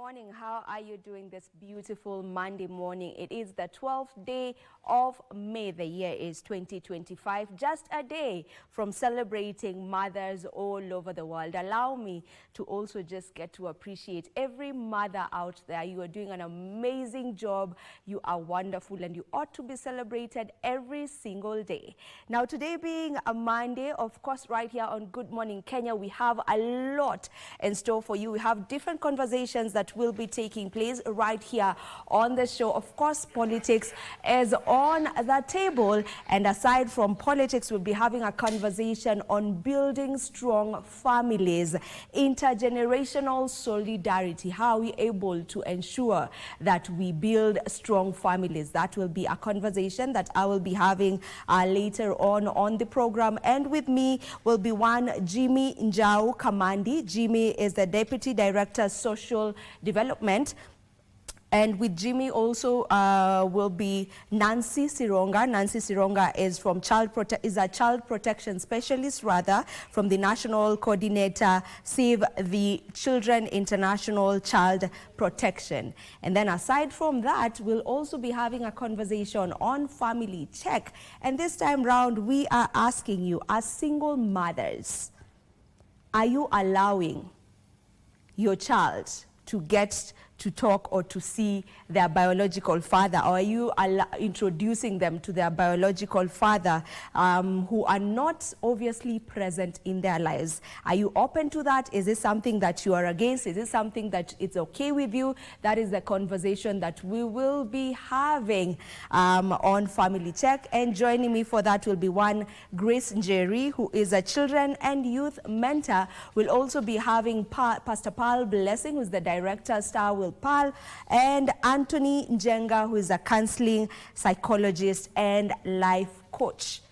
morning. How are you doing this beautiful Monday morning? It is the 12th day of May. The year is 2025. Just a day from celebrating mothers all over the world. Allow me to also just get to appreciate every mother out there. You are doing an amazing job. You are wonderful and you ought to be celebrated every single day. Now, today being a Monday, of course, right here on Good Morning Kenya, we have a lot in store for you. We have different conversations that will be taking place right here on the show. Of course, politics is on the table, and aside from politics, we'll be having a conversation on building strong families, intergenerational solidarity. How are we able to ensure that we build strong families? That will be a conversation that I will be having later on the program. And with me will be one Jimmy Njau Kamandi. Jimmy is the Deputy Director, Social Development. And with Jimmy also will be Nancy Sironga. Nancy Sironga is from a child protection specialist, rather, from the National Coordinator Save the Children International Child Protection. And then aside from that, we'll also be having a conversation on family check. And this time round, we are asking you, as single mothers, are you allowing your child to get to talk or to see their biological father, or are you introducing them to their biological father who are not obviously present in their lives? Are you open to that? Is this something that you are against? Is this something that it's okay with you? That is the conversation that we will be having on Family Check. And joining me for that will be one Grace Njeri, who is a children and youth mentor. We'll also be having Pastor Paul Blessing, who is the director, Star Will Pal, and Anthony Njenga, who is a counseling psychologist and life coach.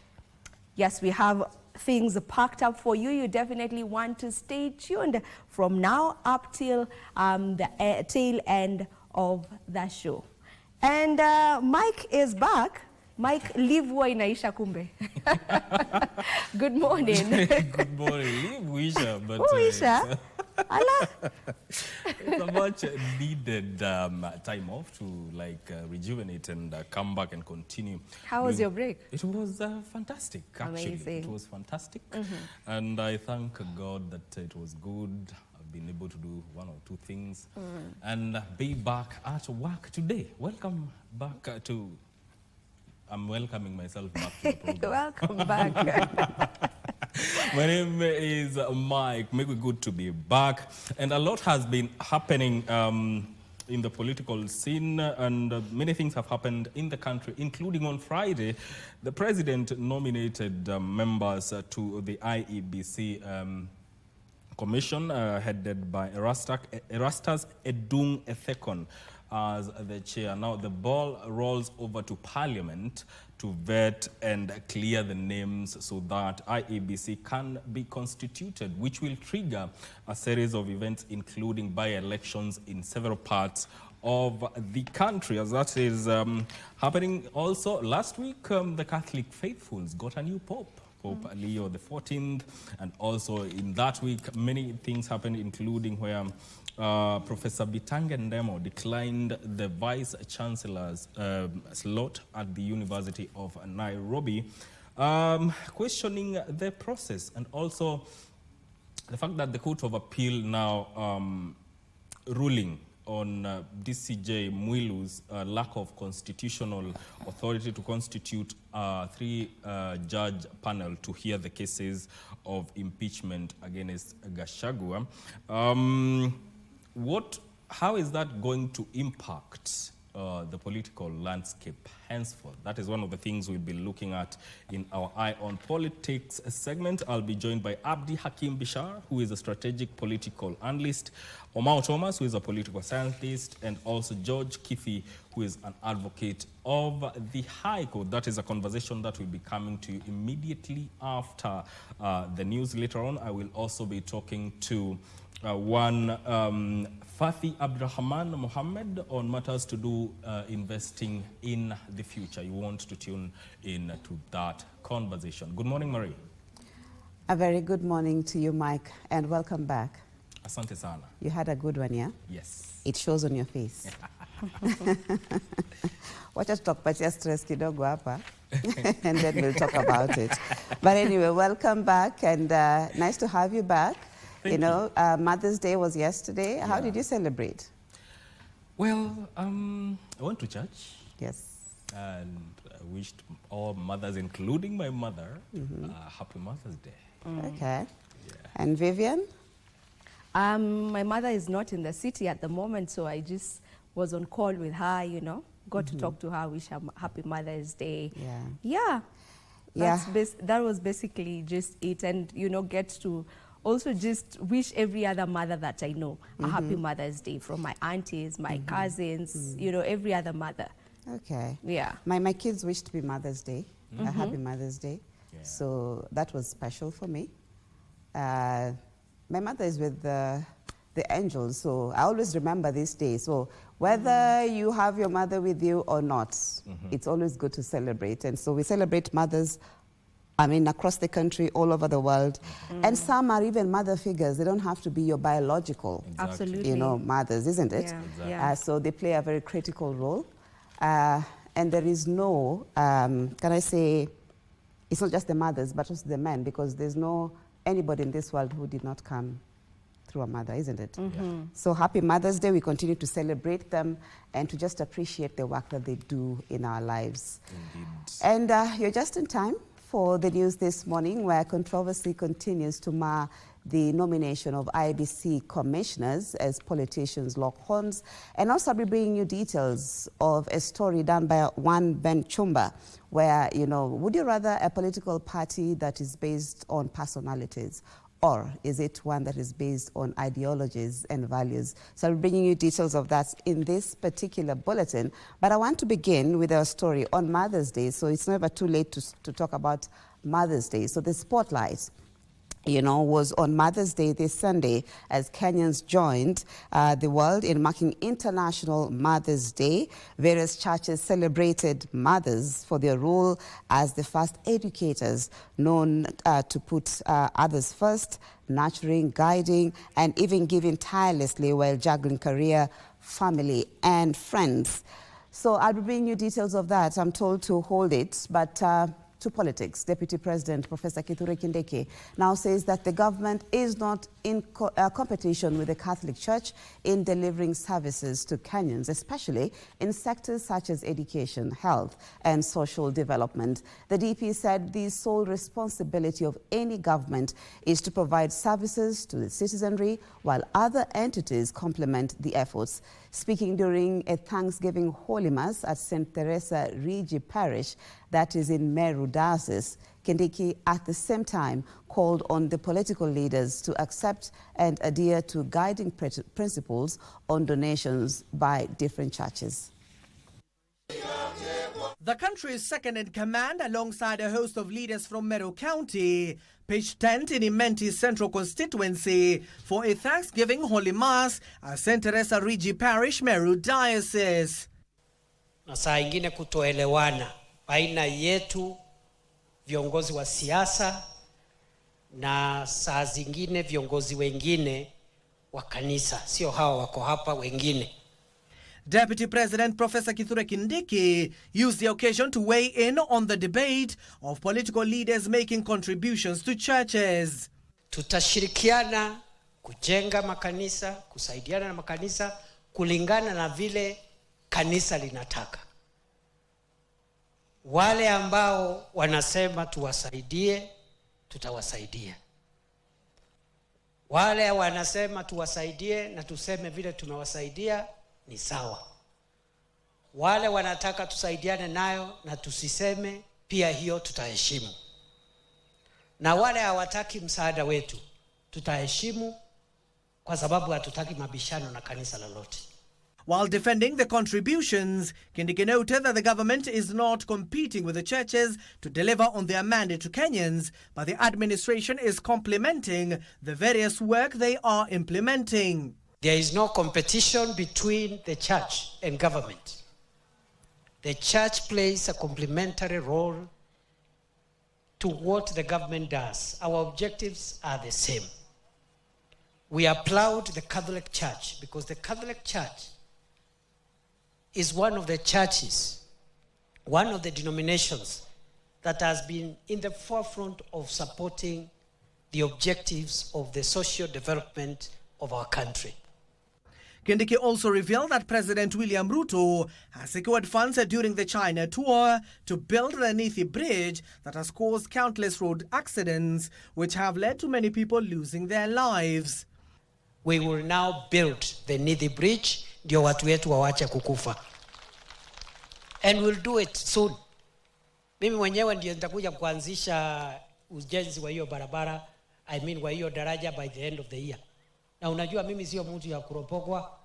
Yes, we have things packed up for you. You definitely want to stay tuned from now up till the tail end of the show. And Mike is back. Mike, leave huwa inaisha kumbe. Good morning. Good morning. Leave Wisha, but Wisha? it's a much needed time off to rejuvenate and come back and continue. How was your break? It was fantastic, actually. Amazing. It was fantastic. And I thank God that it was good. I've been able to do one or two things and be back at work today. Welcome back to... I'm welcoming myself back to the program. Welcome back. My name is Mike. Make it good to be back. And a lot has been happening in the political scene, and many things have happened in the country, including on Friday, the president nominated members to the IEBC commission headed by Erastus Edung Ethekon as the chair. Now the ball rolls over to Parliament to vet and clear the names so that IEBC can be constituted, which will trigger a series of events, including by-elections in several parts of the country, as that is happening. Also, last week, the Catholic faithfuls got a new pope. Pope Leo XIV, and also in that week many things happened, including where Professor Bitange Ndemo declined the Vice Chancellor's slot at the University of Nairobi, questioning the process, and also the fact that the Court of Appeal now ruling on DCJ Mwilu's lack of constitutional authority to constitute a three-judge panel to hear the cases of impeachment against Gachagua. How is that going to impact the political landscape henceforth? That is one of the things we'll be looking at in our Eye on Politics segment. I'll be joined by Abdi Hakim Bishar, who is a strategic political analyst, Omar Thomas, who is a political scientist, and also George Kifi, who is an advocate of the High Court. That is a conversation that will be coming to you immediately after the news. Later on, I will also be talking to one Fathi Abdurrahman Mohammed on matters to do investing in the future. You want to tune in to that conversation. Good morning, Marie. A very good morning to you, Mike, and welcome back. Asante sana. You had a good one, yeah? Yes. It shows on your face. Wacha tutakupatia stress kidogo hapa and then we'll talk about it. But anyway, welcome back and nice to have you back. Thank you. Mother's Day was yesterday. How did you celebrate? Well, I went to church. Yes. And I wished all mothers, including my mother, happy Mother's Day. Okay. Yeah. And Vivian? My mother is not in the city at the moment, so I just was on call with her, got to talk to her, wish her happy Mother's Day. Yeah. That was basically just it, and get to also just wish every other mother that I know a happy Mother's Day, from my aunties, my cousins, every other mother. Okay. Yeah. My kids wished me Mother's Day, a happy Mother's Day. Yeah. So that was special for me. My mother is with the angels, so I always remember this day. So whether you have your mother with you or not, it's always good to celebrate. And so we celebrate mothers, across the country, all over the world. And some are even mother figures. They don't have to be your biological, Absolutely. mothers, isn't it? Yeah. Exactly. Yeah. So they play a very critical role. And there is no, can I say, it's not just the mothers, but also the men, because there's no anybody in this world who did not come through a mother, isn't it? So happy Mother's Day. We continue to celebrate them and to just appreciate the work that they do in our lives. Indeed. And you're just in time for the news this morning, where controversy continues to mar the nomination of IEBC commissioners as politicians lock horns. And also I'll be bringing you details of a story done by one Ben Chumba, where, would you rather a political party that is based on personalities, or is it one that is based on ideologies and values? So I'll be bringing you details of that in this particular bulletin. But I want to begin with our story on Mother's Day. So it's never too late to talk about Mother's Day. So the spotlight, was on Mother's Day this Sunday, as Kenyans joined the world in marking International Mother's Day. Various churches celebrated mothers for their role as the first educators, known to put others first, nurturing, guiding, and even giving tirelessly while juggling career, family, and friends. So I'll be bringing you details of that. I'm told to hold it, but to politics. Deputy President Professor Kithure Kindiki now says that the government is not in competition with the Catholic Church in delivering services to Kenyans, especially in sectors such as education, health, and social development. The DP said the sole responsibility of any government is to provide services to the citizenry, while other entities complement the efforts. Speaking during a Thanksgiving Holy Mass at St. Teresa Rigi Parish, that is in Meru Diocese, Kindiki at the same time called on the political leaders to accept and adhere to guiding principles on donations by different churches. The country's second in command, alongside a host of leaders from Meru County, pitched tent in Imenti's central constituency for a Thanksgiving Holy Mass at St. Teresa Rigi Parish, Meru Diocese. Na saa ingine kutoelewana baina yetu viongozi wa siasa na saa zingine viongozi wengine wa kanisa, sio hawa wako hapa wengine. Deputy President Professor Kithure Kindiki used the occasion to weigh in on the debate of political leaders making contributions to churches. Tutashirikiana kujenga makanisa, kusaidiana na makanisa kulingana na vile kanisa linataka. Wale ambao wanasema tuwasaidie, tutawasaidia. Wale wanasema tuwasaidie na tuseme vile tunawasaidia, ni sawa. Wale wanataka tusaidiane nayo na tusiseme, pia hiyo tutaheshimu. Na wale hawataki msaada wetu, tutaheshimu kwa sababu hatutaki mabishano na kanisa lolote. While defending the contributions, Kindiki noted that the government is not competing with the churches to deliver on their mandate to Kenyans, but the administration is complementing the various work they are implementing. There is no competition between the church and government. The church plays a complementary role to what the government does. Our objectives are the same. We applaud the Catholic Church because the Catholic Church is one of the churches, one of the denominations that has been in the forefront of supporting the objectives of the social development of our country. Kindiki also revealed that President William Ruto has secured funds during the China tour to build the Nithi Bridge that has caused countless road accidents, which have led to many people losing their lives. We will now build the Nithi Bridge, ndio watu wetu wawache kukufa. And we'll do it soon. Mimi mwenyewe ndio nitakuja kuanzisha ujenzi wa hiyo barabara, wa hiyo daraja by the end of the year. Na unajua mimi sio mtu ya kuropokwa.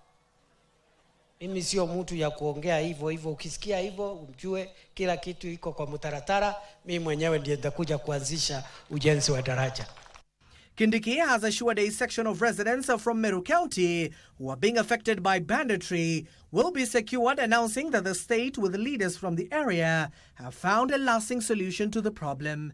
Mimi sio mtu ya kuongea hivyo. Ukisikia hivyo ujue kila kitu iko kwa mtaratara. Mimi mwenyewe ndio nitakuja kuanzisha ujenzi wa daraja. Kindiki has assured a section of residents from Meru County who are being affected by banditry will be secured, announcing that the state with leaders from the area have found a lasting solution to the problem.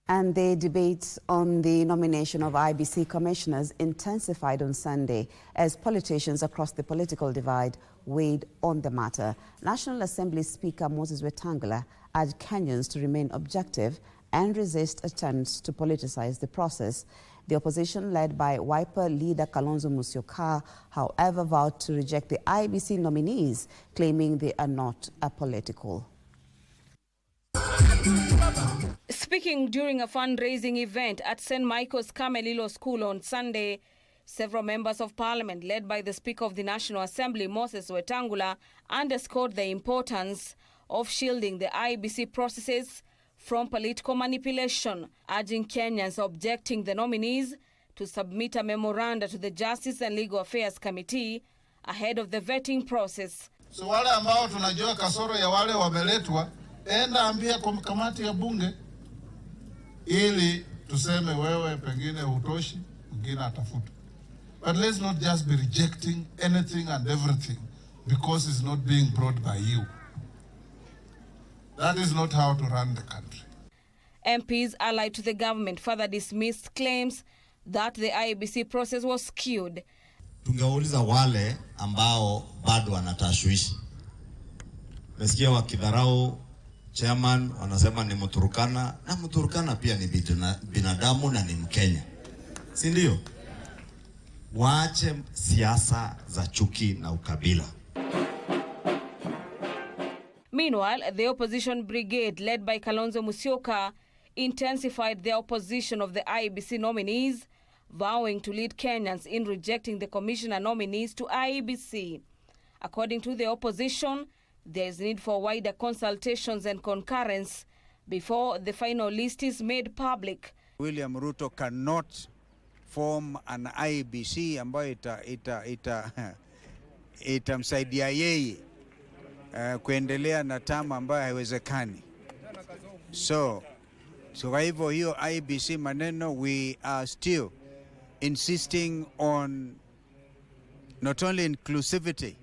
And the debate on the nomination of IEBC commissioners intensified on Sunday as politicians across the political divide weighed on the matter. National Assembly Speaker Moses Wetangula urged Kenyans to remain objective and resist attempts to politicize the process. The opposition, led by Wiper leader Kalonzo Musyoka, however, vowed to reject the IEBC nominees, claiming they are not apolitical. Speaking during a fundraising event at St. Michael's Carmelilo School on Sunday, several members of parliament, led by the Speaker of the National Assembly, Moses Wetangula, underscored the importance of shielding the IEBC processes from political manipulation, urging Kenyans objecting the nominees to submit a memoranda to the Justice and Legal Affairs Committee ahead of the vetting process. So wale ambao tunajua kasoro ya wale wameletwa, enda ambia kwa kamati ya bunge ili tuseme wewe pengine hutoshi, mwingine atafuta. But let's not just be rejecting anything and everything because it's not being brought by you. That is not how to run the country. MPs allied to the government further dismissed claims that the IEBC process was skewed. Tungeuliza wale ambao bado wanatashwishi. Nasikia wakidharau chairman wanasema ni Mturukana, na Mturukana pia ni binadamu na ni Mkenya. Si ndio? Waache siasa za chuki na ukabila. Meanwhile, the opposition brigade, led by Kalonzo Musyoka, intensified their opposition of the IEBC nominees, vowing to lead Kenyans in rejecting the commissioner nominees to IEBC. According to the opposition, there is need for wider consultations and concurrence before the final list is made public. William Ruto cannot form an IEBC ambayo itamsaidia yeye kuendelea na tama ambayo haiwezekani. So kwa hivyo hiyo IEBC maneno, we are still insisting on not only inclusivity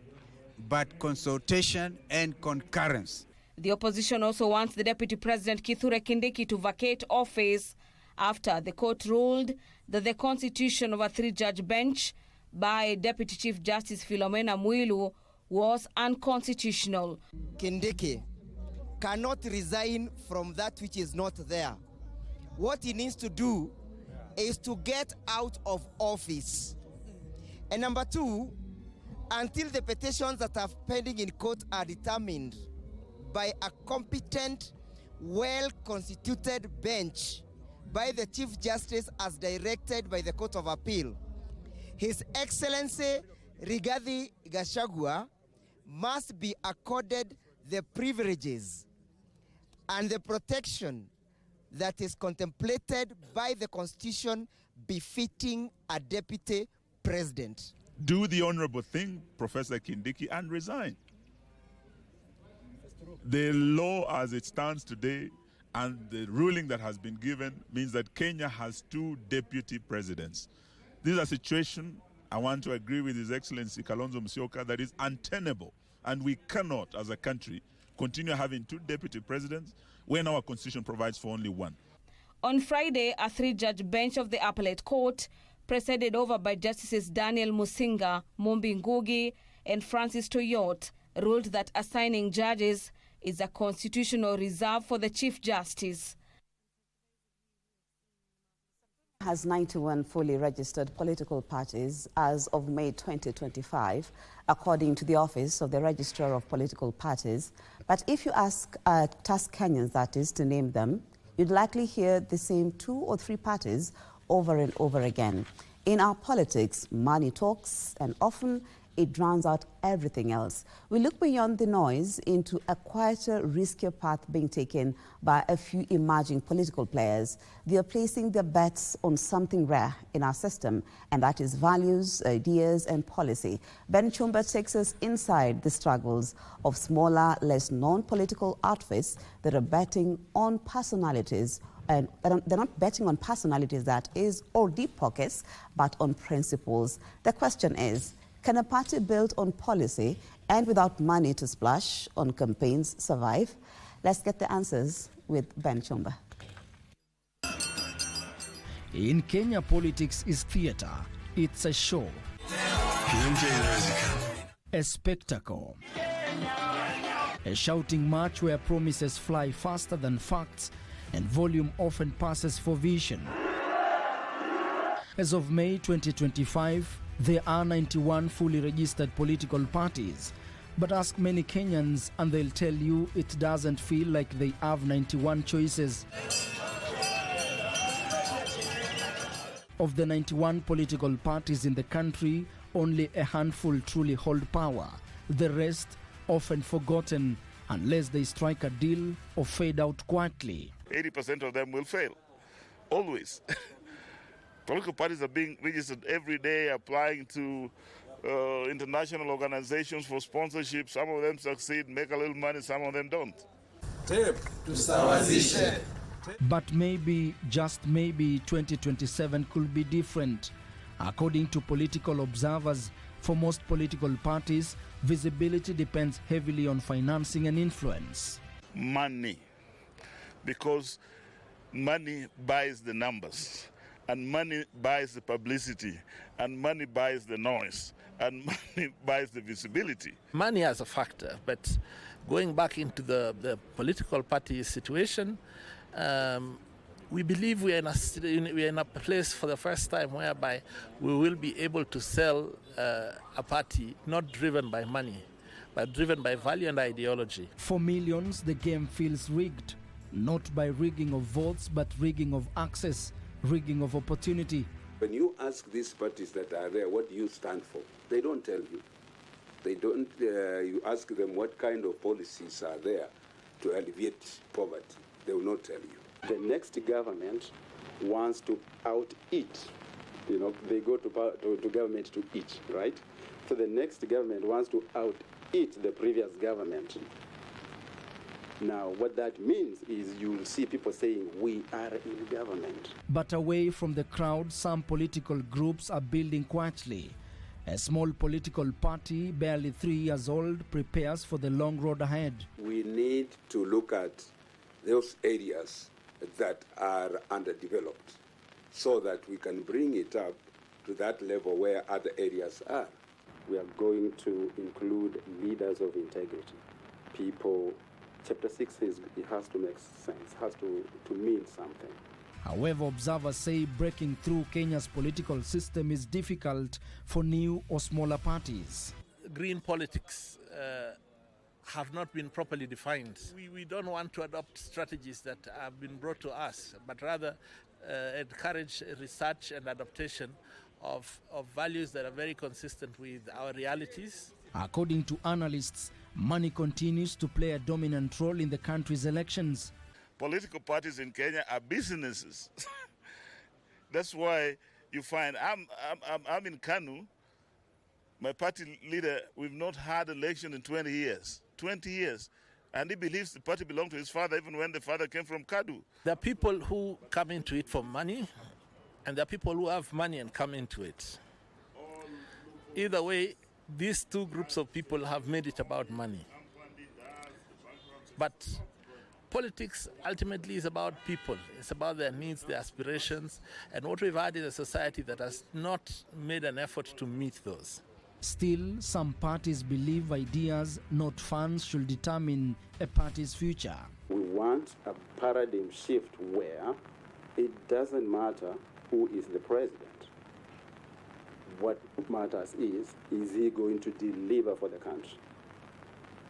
but consultation and concurrence. The opposition also wants the Deputy President Kithure Kindiki to vacate office after the court ruled that the constitution of a three-judge bench by Deputy Chief Justice Philomena Mwilu was unconstitutional. Kindiki cannot resign from that which is not there. What he needs to do is to get out of office. And number two, until the petitions that are pending in court are determined by a competent, well-constituted bench by the Chief Justice as directed by the Court of Appeal, His Excellency Rigathi Gachagua must be accorded the privileges and the protection that is contemplated by the Constitution befitting a deputy president. Do the honorable thing, Professor Kindiki, and resign. The law as it stands today and the ruling that has been given means that Kenya has 2 deputy presidents. This is a situation, I want to agree with His Excellency Kalonzo Musyoka, that is untenable. And we cannot, as a country, continue having 2 deputy presidents when our constitution provides for only 1. On Friday, a 3-judge bench of the appellate court, presided over by Justices Daniel Musinga, Mumbi Ngugi, and Francis Toyot, ruled that assigning judges is a constitutional reserve for the Chief Justice. Has 91 fully registered political parties as of May 2025, according to the Office of the Registrar of Political Parties. But if you task Kenyans, that is, to name them, you'd likely hear the same 2 or 3 parties over and over again. In our politics, money talks, and often it drowns out everything else. We look beyond the noise into a quieter, riskier path being taken by a few emerging political players. They are placing their bets on something rare in our system, and that is values, ideas, and policy. Ben Chumba takes us inside the struggles of smaller, less known political outfits that are betting on personalities. And they're not betting on personalities, that is, or deep pockets, but on principles. The question is, can a party built on policy and without money to splash on campaigns survive? Let's get the answers with Ben Chumba. In Kenya, politics is theatre. It's a show. A spectacle. A shouting match where promises fly faster than facts and volume often passes for vision. As of May 2025, there are 91 fully registered political parties. But ask many Kenyans and they'll tell you it doesn't feel like they have 91 choices. Of the 91 political parties in the country, only a handful truly hold power. The rest often forgotten unless they strike a deal or fade out quietly. 80% of them will fail, always. Political parties are being registered every day, applying to international organizations for sponsorship. Some of them succeed, make a little money, some of them don't. But maybe, just maybe, 2027 could be different. According to political observers, for most political parties, visibility depends heavily on financing and influence. Money, because money buys the numbers. And money buys the publicity, and money buys the noise, and money buys the visibility. Money as a factor, but going back into the political party situation, we believe we are in a place for the first time whereby we will be able to sell a party not driven by money, but driven by value and ideology. For millions, the game feels rigged, not by rigging of votes, but rigging of access, rigging of opportunity. When you ask these parties that are there, what do you stand for? They don't tell you. They don't. You ask them what kind of policies are there to alleviate poverty. They will not tell you. The next government wants to out-eat. You know, they go to government to eat, right? So the next government wants to out-eat the previous government. Now, what that means is you'll see people saying, we are in government. But away from the crowd, some political groups are building quietly. A small political party, barely 3 years old, prepares for the long road ahead. We need to look at those areas that are underdeveloped so that we can bring it up to that level where other areas are. We are going to include leaders of integrity, people. Chapter 6 says it has to make sense, has to mean something. However, observers say breaking through Kenya's political system is difficult for new or smaller parties. Green politics have not been properly defined. We don't want to adopt strategies that have been brought to us, but rather encourage research and adaptation of values that are very consistent with our realities. According to analysts, money continues to play a dominant role in the country's elections. Political parties in Kenya are businesses. That's why you find I'm in Kanu. My party leader, we've not had election in 20 years. 20 years. And he believes the party belonged to his father even when the father came from Kadu. There are people who come into it for money, and there are people who have money and come into it. Either way, these two groups of people have made it about money. But Politics ultimately is about people. It's about their needs, their aspirations, and what we've had is a society that has not made an effort to meet those. Still, some parties believe ideas, not funds, should determine a party's future. We want a paradigm shift where it doesn't matter who is the president. What matters is he going to deliver for the country?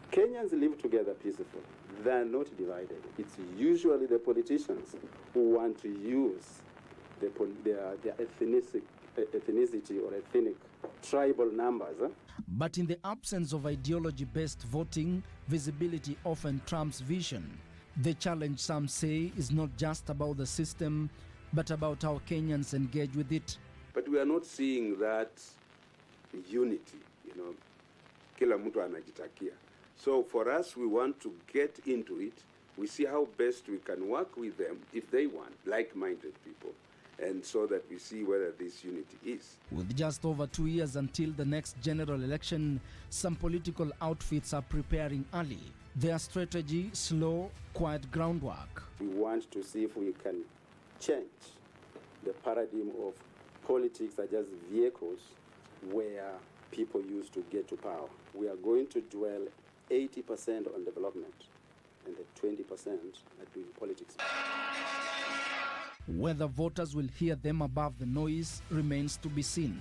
Kenyans live together peacefully. They are not divided. It's usually the politicians who want to use their ethnicity or ethnic tribal numbers. But in the absence of ideology-based voting, visibility often trumps vision. The challenge, some say, is not just about the system, but about how Kenyans engage with it. But we are not seeing that unity, kila mtu anajitakia. So for us, we want to get into it. We see how best we can work with them if they want, like-minded people, and so that we see whether this unity is. With just over 2 years until the next general election, some political outfits are preparing early. Their strategy, slow, quiet groundwork. We want to see if we can change the paradigm of politics are just vehicles where people used to get to power. We are going to dwell 80% on development and the 20% are doing politics. Whether voters will hear them above the noise remains to be seen.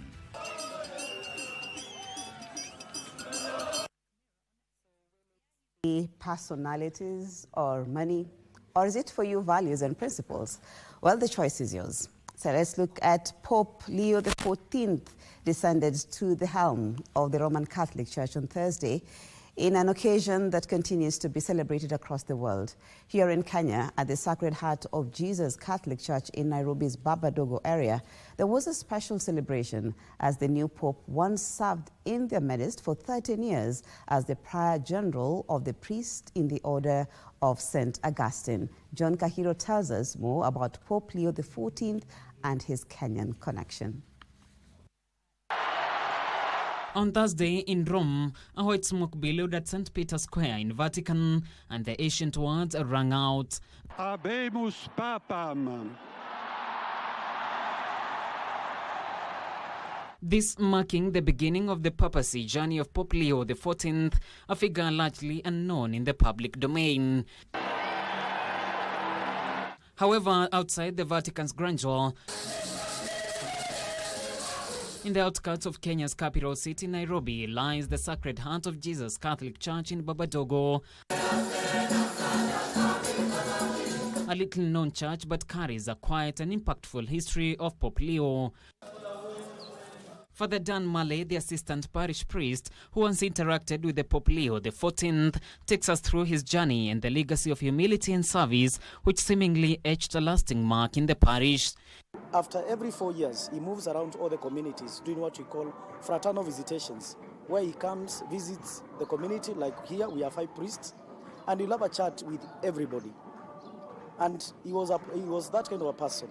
Personalities or money, or is it for you values and principles? Well, the choice is yours. So let's look at Pope Leo XIV descended to the helm of the Roman Catholic Church on Thursday in an occasion that continues to be celebrated across the world. Here in Kenya, at the Sacred Heart of Jesus Catholic Church in Nairobi's Babadogo area, there was a special celebration as the new Pope once served in their midst for 13 years as the Prior General of the Priest in the Order of St. Augustine. John Kahiro tells us more about Pope Leo XIV and his Kenyan connection. On Thursday in Rome, a white smoke billowed at St. Peter's Square in Vatican, and the ancient words rang out, Habemus Papam. This marking the beginning of the papacy journey of Pope Leo XIV, a figure largely unknown in the public domain. However, outside the Vatican's grandeur, in the outskirts of Kenya's capital city, Nairobi, lies the Sacred Heart of Jesus Catholic Church in Babadogo. A little-known church, but carries a quiet and impactful history of Pope Leo. Father Dan Male, the assistant parish priest who once interacted with the Pope Leo XIV, takes us through his journey and the legacy of humility and service, which seemingly etched a lasting mark in the parish. After every 4 years, he moves around all the communities doing what we call fraternal visitations, where he comes, visits the community, like here we have 5 priests, and he'll have a chat with everybody. And he was that kind of a person.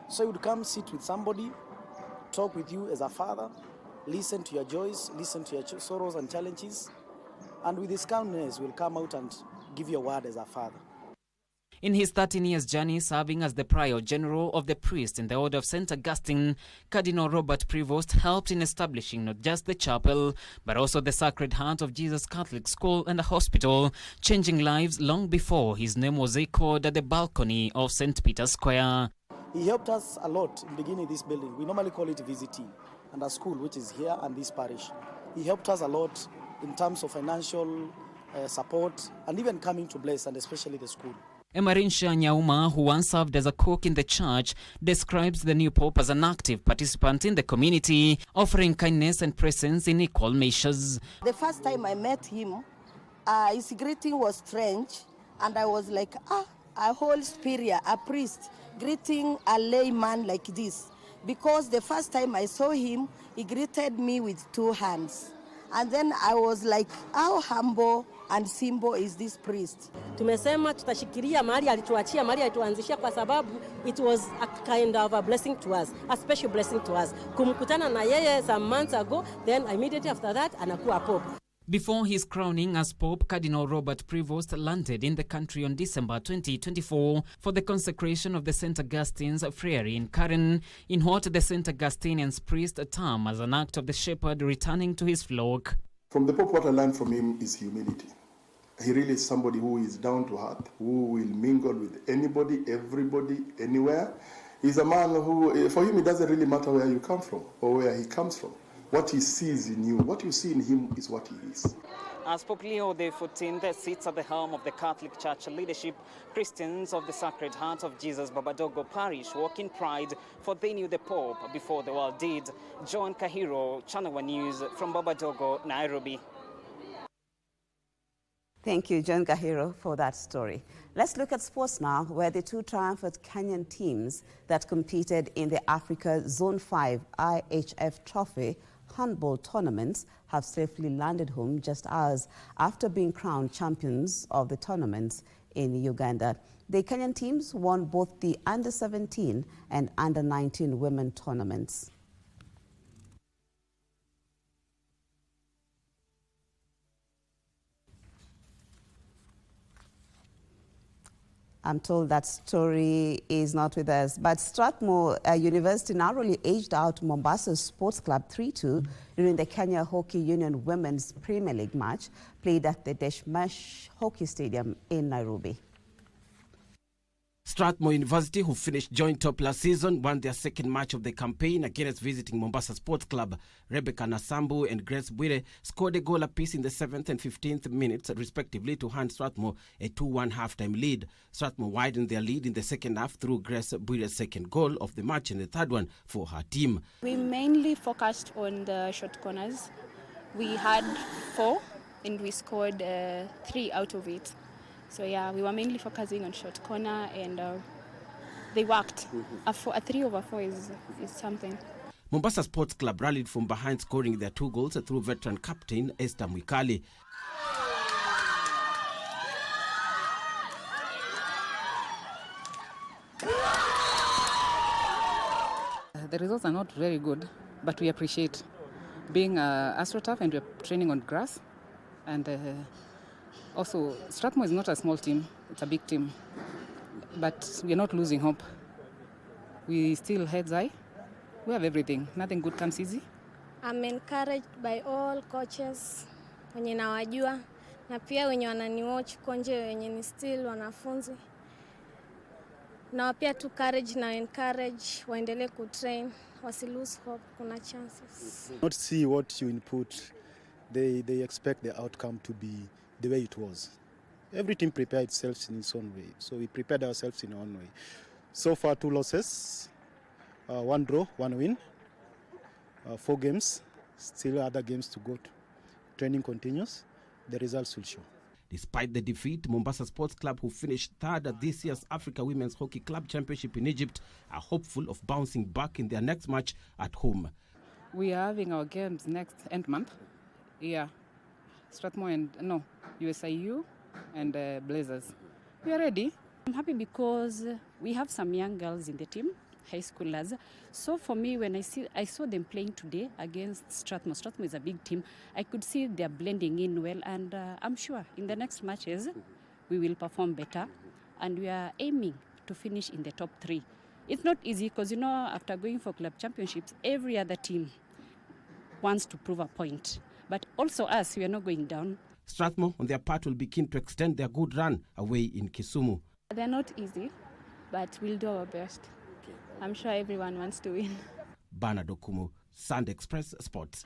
So he would come sit with somebody, talk with you as a father, listen to your joys, listen to your sorrows and challenges, and with his kindness will come out and give you a word as a father. In his 13 years journey serving as the Prior General of the Priest in the Order of St. Augustine, Cardinal Robert Prevost helped in establishing not just the chapel, but also the Sacred Heart of Jesus Catholic School and a hospital, changing lives long before his name was echoed at the balcony of St. Peter's Square. He helped us a lot in beginning this building. We normally call it VCT, and a school which is here and this parish. He helped us a lot in terms of financial support and even coming to bless, and especially the school. Emarinsha Nyauma, who once served as a cook in the church, describes the new Pope as an active participant in the community, offering kindness and presence in equal measures. The first time I met him, his greeting was strange, and I was like, a whole superior, a priest, greeting a layman like this. Because the first time I saw him, he greeted me with 2 hands. And then I was like, how humble and simple is this priest? Tumesema tutashikilia mahali alituachia, mahali alituanzishia, kwa sababu it was a kind of a blessing to us, a special blessing to us. Kumkutana na yeye some months ago, then immediately after that anakuwa Pope. Before his crowning as Pope, Cardinal Robert Prevost landed in the country on December 2024 for the consecration of the St. Augustine's Friary in Karen, in what the St. Augustinians priest term as an act of the shepherd returning to his flock. From the Pope, what I learned from him is humility. He really is somebody who is down to earth, who will mingle with anybody, everybody, anywhere. He's a man who, for him, it doesn't really matter where you come from or where he comes from. What he sees in you, what you see in him is what he is. As Pope Leo XIV sits at the helm of the Catholic Church leadership, Christians of the Sacred Heart of Jesus Babadogo Parish walk in pride, for they knew the Pope before the world did. John Kahiro, Channel 1 News from Babadogo, Nairobi. Thank you, John Kahiro, for that story. Let's look at sports now, where the two triumphant Kenyan teams that competed in the Africa Zone 5 IHF Trophy handball tournaments have safely landed home just hours after being crowned champions of the tournaments in Uganda. The Kenyan teams won both the Under-17 and Under-19 women tournaments. I'm told that story is not with us. But Strathmore University narrowly edged out Mombasa Sports Club 3-2 during the Kenya Hockey Union Women's Premier League match played at the Deshmash Hockey Stadium in Nairobi. Strathmore University, who finished joint top last season, won their second match of the campaign against visiting Mombasa Sports Club. Rebecca Nasambu and Grace Bwire scored a goal apiece in the 7th and 15th minutes, respectively, to hand Strathmore a 2-1 halftime lead. Strathmore widened their lead in the second half through Grace Bwire's second goal of the match and the third one for her team. We mainly focused on the short corners. We had 4 and we scored 3 out of it. So yeah, we were mainly focusing on short corner and they worked. A 3/4 is something. Mombasa Sports Club rallied from behind, scoring their 2 goals through veteran captain Esther Mwikali. The results are not very good, but we appreciate being AstroTurf and we're training on grass. And also, Strathmore is not a small team, it's a big team. But we're not losing hope. We still heads high. We have everything. Nothing good comes easy. I'm encouraged by all coaches wenye nawajua na pia wenye wananiwatch konje wenye ni still wanafunzi. Na pia tu courage na encourage waendelee kutrain, wasi lose hope, kuna chances. Not see what you input, they expect the outcome to be the way it was. Every team prepared itself in its own way, so we prepared ourselves in our own way. So far 2 losses, 1 draw, 1 win, 4 games, still other games to go. Training continues, the results will show. Despite the defeat, Mombasa Sports Club, who finished third at this year's Africa Women's Hockey Club Championship in Egypt, are hopeful of bouncing back in their next match at home. We are having our games next end month. Yeah, Strathmore and USIU and Blazers. We are ready. I'm happy because we have some young girls in the team, high schoolers. So for me, when I saw them playing today against Strathmore is a big team. I could see they're blending in well, and I'm sure in the next matches we will perform better, and we are aiming to finish in the top 3. It's not easy because, after going for club championships, every other team wants to prove a point. But also us, we are not going down. Strathmore, on their part, will be keen to extend their good run away in Kisumu. They're not easy, but we'll do our best. I'm sure everyone wants to win. Bernard Okumu, Sunday Express Sports.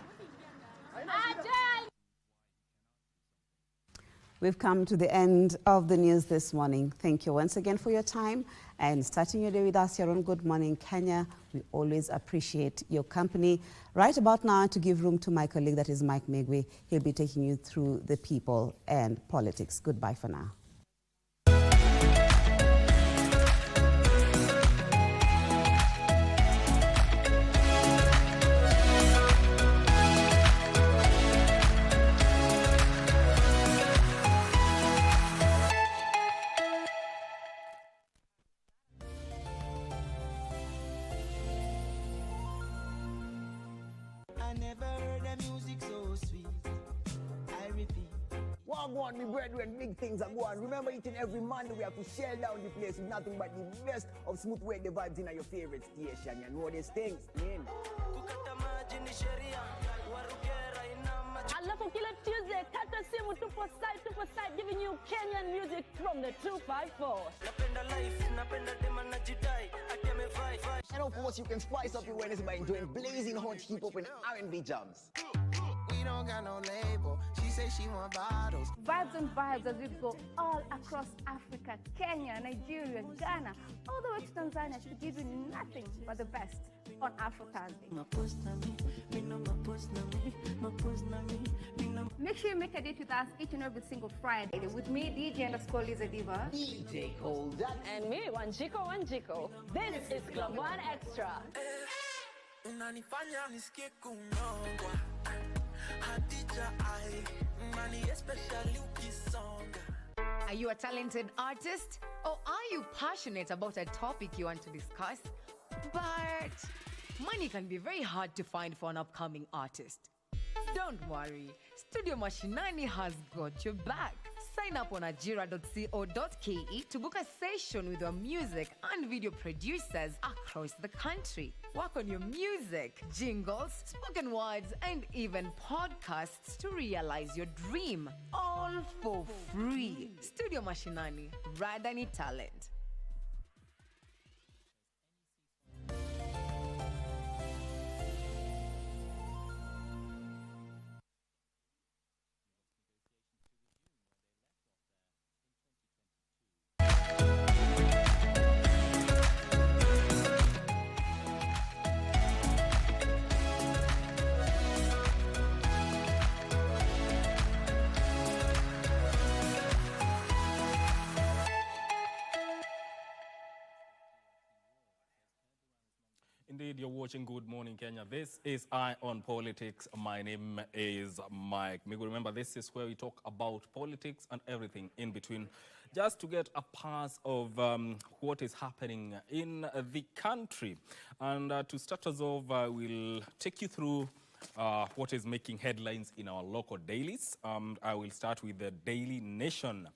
We've come to the end of the news this morning. Thank you once again for your time and starting your day with us here on Good Morning Kenya. We always appreciate your company. Right about now, to give room to my colleague, that is Mike Megwe, he'll be taking you through the people and politics. Goodbye for now. I never heard the music so sweet. I Wagwan, go on, me brethren, big things are going. Remember, each and every Monday we have to shell down the place with nothing but the best of smooth way the vibes in your favorite station. You know these things, man. Alafu kila Tuesday, kata simu tupo side, giving you Kenyan music from the 254. And of course, you can spice up your Wednesday by enjoying blazing hot hip-hop and R&B jams. We don't got no label. She say she want bottles. Vibes and vibes as we go all across Africa, Kenya, Nigeria, Ghana, all the way to Tanzania to give you nothing but the best on Afro Thursday. Make sure you make a date with us each and every single Friday with me, DJ_Liza Diva, DJ Cold, and me, Wanjiko. This is Club One Extra. Are you a talented artist? Or are you passionate about a topic you want to discuss? But money can be very hard to find for an upcoming artist. Don't worry, Studio Mashinani has got your back. Sign up on ajira.co.ke to book a session with your music and video producers across the country. Work on your music, jingles, spoken words, and even podcasts to realize your dream. All for free. Studio Mashinani, Radani Talent. Indeed, you're watching Good Morning Kenya. This is Eye on Politics. My name is Mike Migu. Remember, this is where we talk about politics and everything in between, just to get a pass of what is happening in the country. And to start us off, we'll take you through what is making headlines in our local dailies. I will start with the Daily Nation.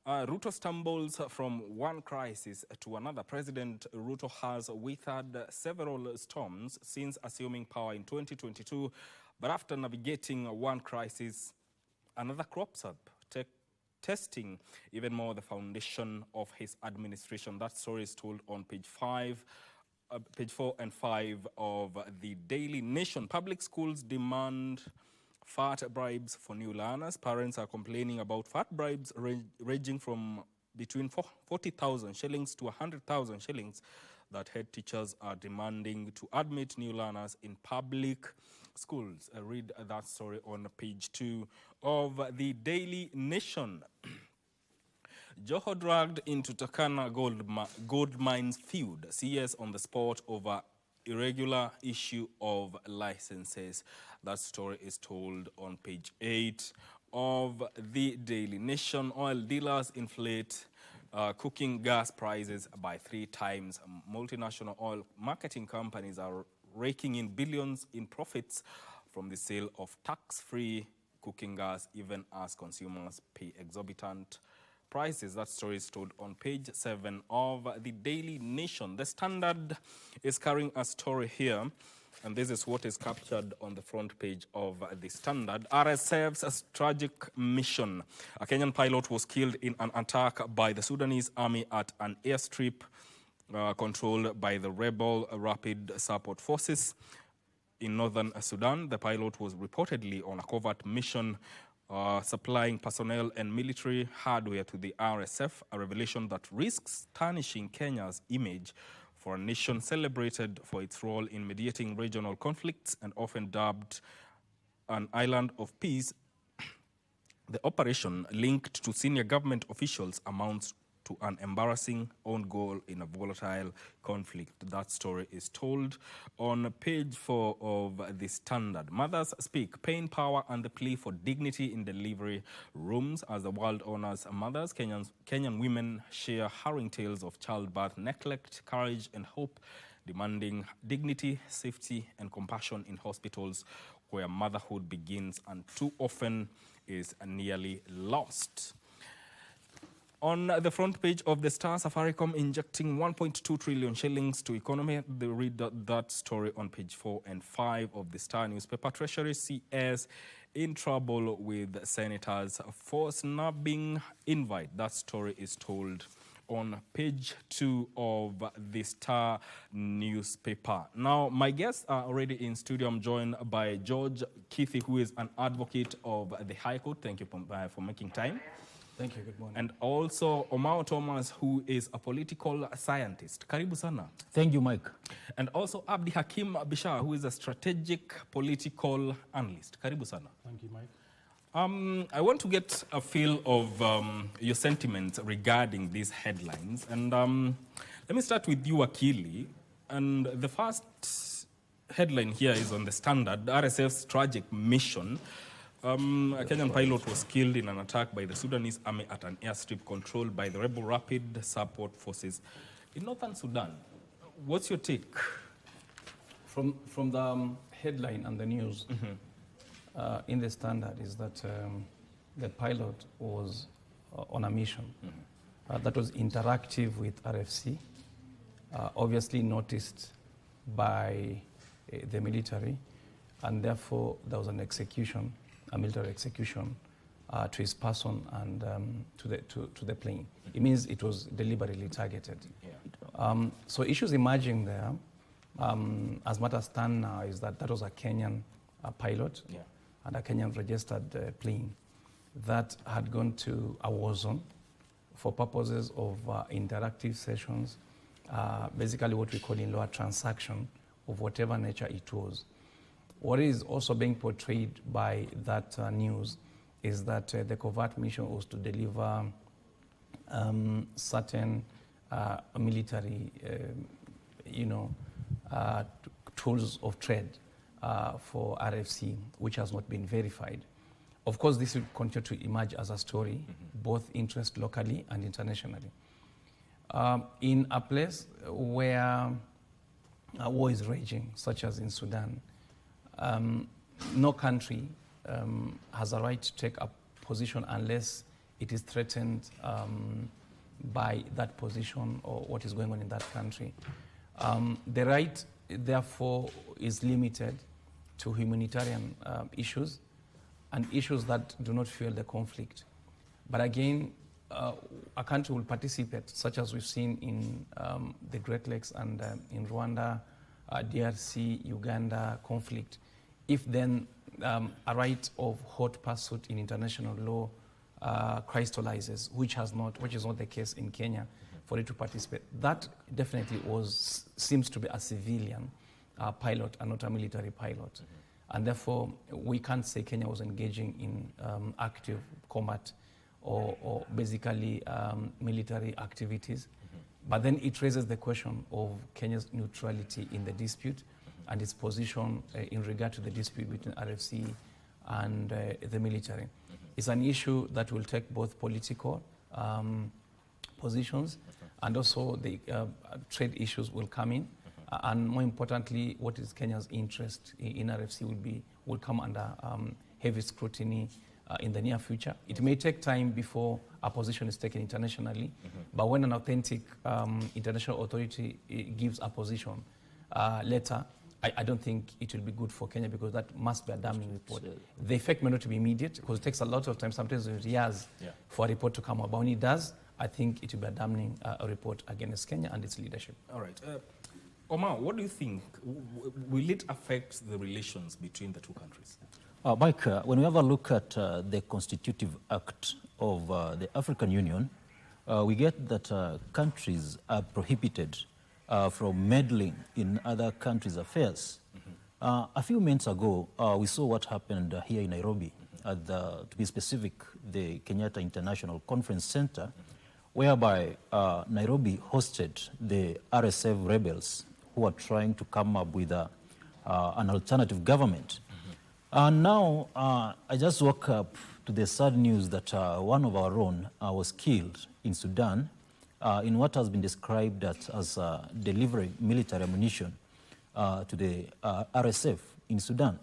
Ruto stumbles from one crisis to another. President Ruto has withered several storms since assuming power in 2022, but after navigating one crisis, another crops up, testing even more the foundation of his administration. That story is told on page 4 and 5 of the Daily Nation. Public schools demand fat bribes for new learners. Parents are complaining about fat bribes ranging from between 40,000 shillings to 100,000 shillings that head teachers are demanding to admit new learners in public schools. Read that story on page 2 of the Daily Nation. Joho dragged into Turkana gold mines feud. CS on the spot over irregular issue of licenses. That story is told on page 8 of the Daily Nation. Oil dealers inflate cooking gas prices by 3 times. Multinational oil marketing companies are raking in billions in profits from the sale of tax-free cooking gas, even as consumers pay exorbitant prices. That story is told on page 7 of the Daily Nation. The Standard is carrying a story here, and this is what is captured on the front page of the Standard. RSF's tragic mission. A Kenyan pilot was killed in an attack by the Sudanese army at an airstrip controlled by the rebel Rapid Support Forces in northern Sudan. The pilot was reportedly on a covert mission supplying personnel and military hardware to the RSF, a revelation that risks tarnishing Kenya's image for a nation celebrated for its role in mediating regional conflicts and often dubbed an island of peace. The operation, linked to senior government officials, amounts to an embarrassing own goal in a volatile conflict. That story is told on page 4 of the Standard. Mothers speak, pain, power, and the plea for dignity in delivery rooms as the world honors mothers. Kenyan women share harrowing tales of childbirth, neglect, courage, and hope, demanding dignity, safety, and compassion in hospitals where motherhood begins and too often is nearly lost. On the front page of the Star, Safaricom injecting 1.2 trillion shillings to economy. They read that story on page 4 and 5 of the Star newspaper. Treasury CS in trouble with senators for snubbing invite. That story is told on page 2 of the Star newspaper. Now, my guests are already in studio. I'm joined by George Kithi, who is an advocate of the High Court. Thank you for making time. Thank you. Good morning. And also Omar Thomas, who is a political scientist. Karibu sana. Thank you, Mike. And also Abdi Hakim Bishar, who is a strategic political analyst. Karibu sana. Thank you, Mike. I want to get a feel of your sentiments regarding these headlines. And let me start with you, Akili. And the first headline here is on the Standard, RSF's tragic mission. A Kenyan pilot was killed in an attack by the Sudanese army at an airstrip controlled by the rebel rapid support forces in northern Sudan. What's your take? From the headline and the news in the Standard is that the pilot was on a mission that was interactive with RFC, obviously noticed by the military, and therefore there was an execution, a military execution to his person and to the plane. It means it was deliberately targeted. So issues emerging there, as matters stand now, is that was a Kenyan pilot and a Kenyan registered plane that had gone to a war zone for purposes of interactive sessions, basically what we call in law a transaction of whatever nature it was. What is also being portrayed by that news is that the covert mission was to deliver certain military, tools of trade for RFC, which has not been verified. Of course, this will continue to emerge as a story, both interest locally and internationally. In a place where war is raging, such as in Sudan, no country has a right to take a position unless it is threatened by that position or what is going on in that country. The right, therefore, is limited to humanitarian issues and issues that do not fuel the conflict. But again, a country will participate, such as we've seen in the Great Lakes and in Rwanda, DRC, Uganda conflict, if then a right of hot pursuit in international law crystallizes, which is not the case in Kenya, for it to participate. That definitely seems to be a civilian pilot and not a military pilot. And therefore, we can't say Kenya was engaging in active combat or basically military activities. But then it raises the question of Kenya's neutrality in the dispute and its position in regard to the dispute between RFC and the military. It's an issue that will take both political positions and also the trade issues will come in. And more importantly, what is Kenya's interest in RFC will come under heavy scrutiny in the near future. It may take time before a position is taken internationally, but when an authentic international authority gives a position later, I don't think it will be good for Kenya because that must be a damning report. The effect may not be immediate because it takes a lot of time, sometimes years, for a report to come out. But when it does, I think it will be a damning report against Kenya and its leadership. All right. Omar, what do you think? Will it affect the relations between the two countries? Mike, when we have a look at the Constitutive Act of the African Union, we get that countries are prohibited from meddling in other countries' affairs. A few months ago, we saw what happened here in Nairobi, at to be specific, the Kenyatta International Conference Center, whereby Nairobi hosted the RSF rebels who are trying to come up with an alternative government. And now, I just woke up to the sad news that one of our own was killed in Sudan in what has been described as delivering military ammunition to the RSF in Sudan.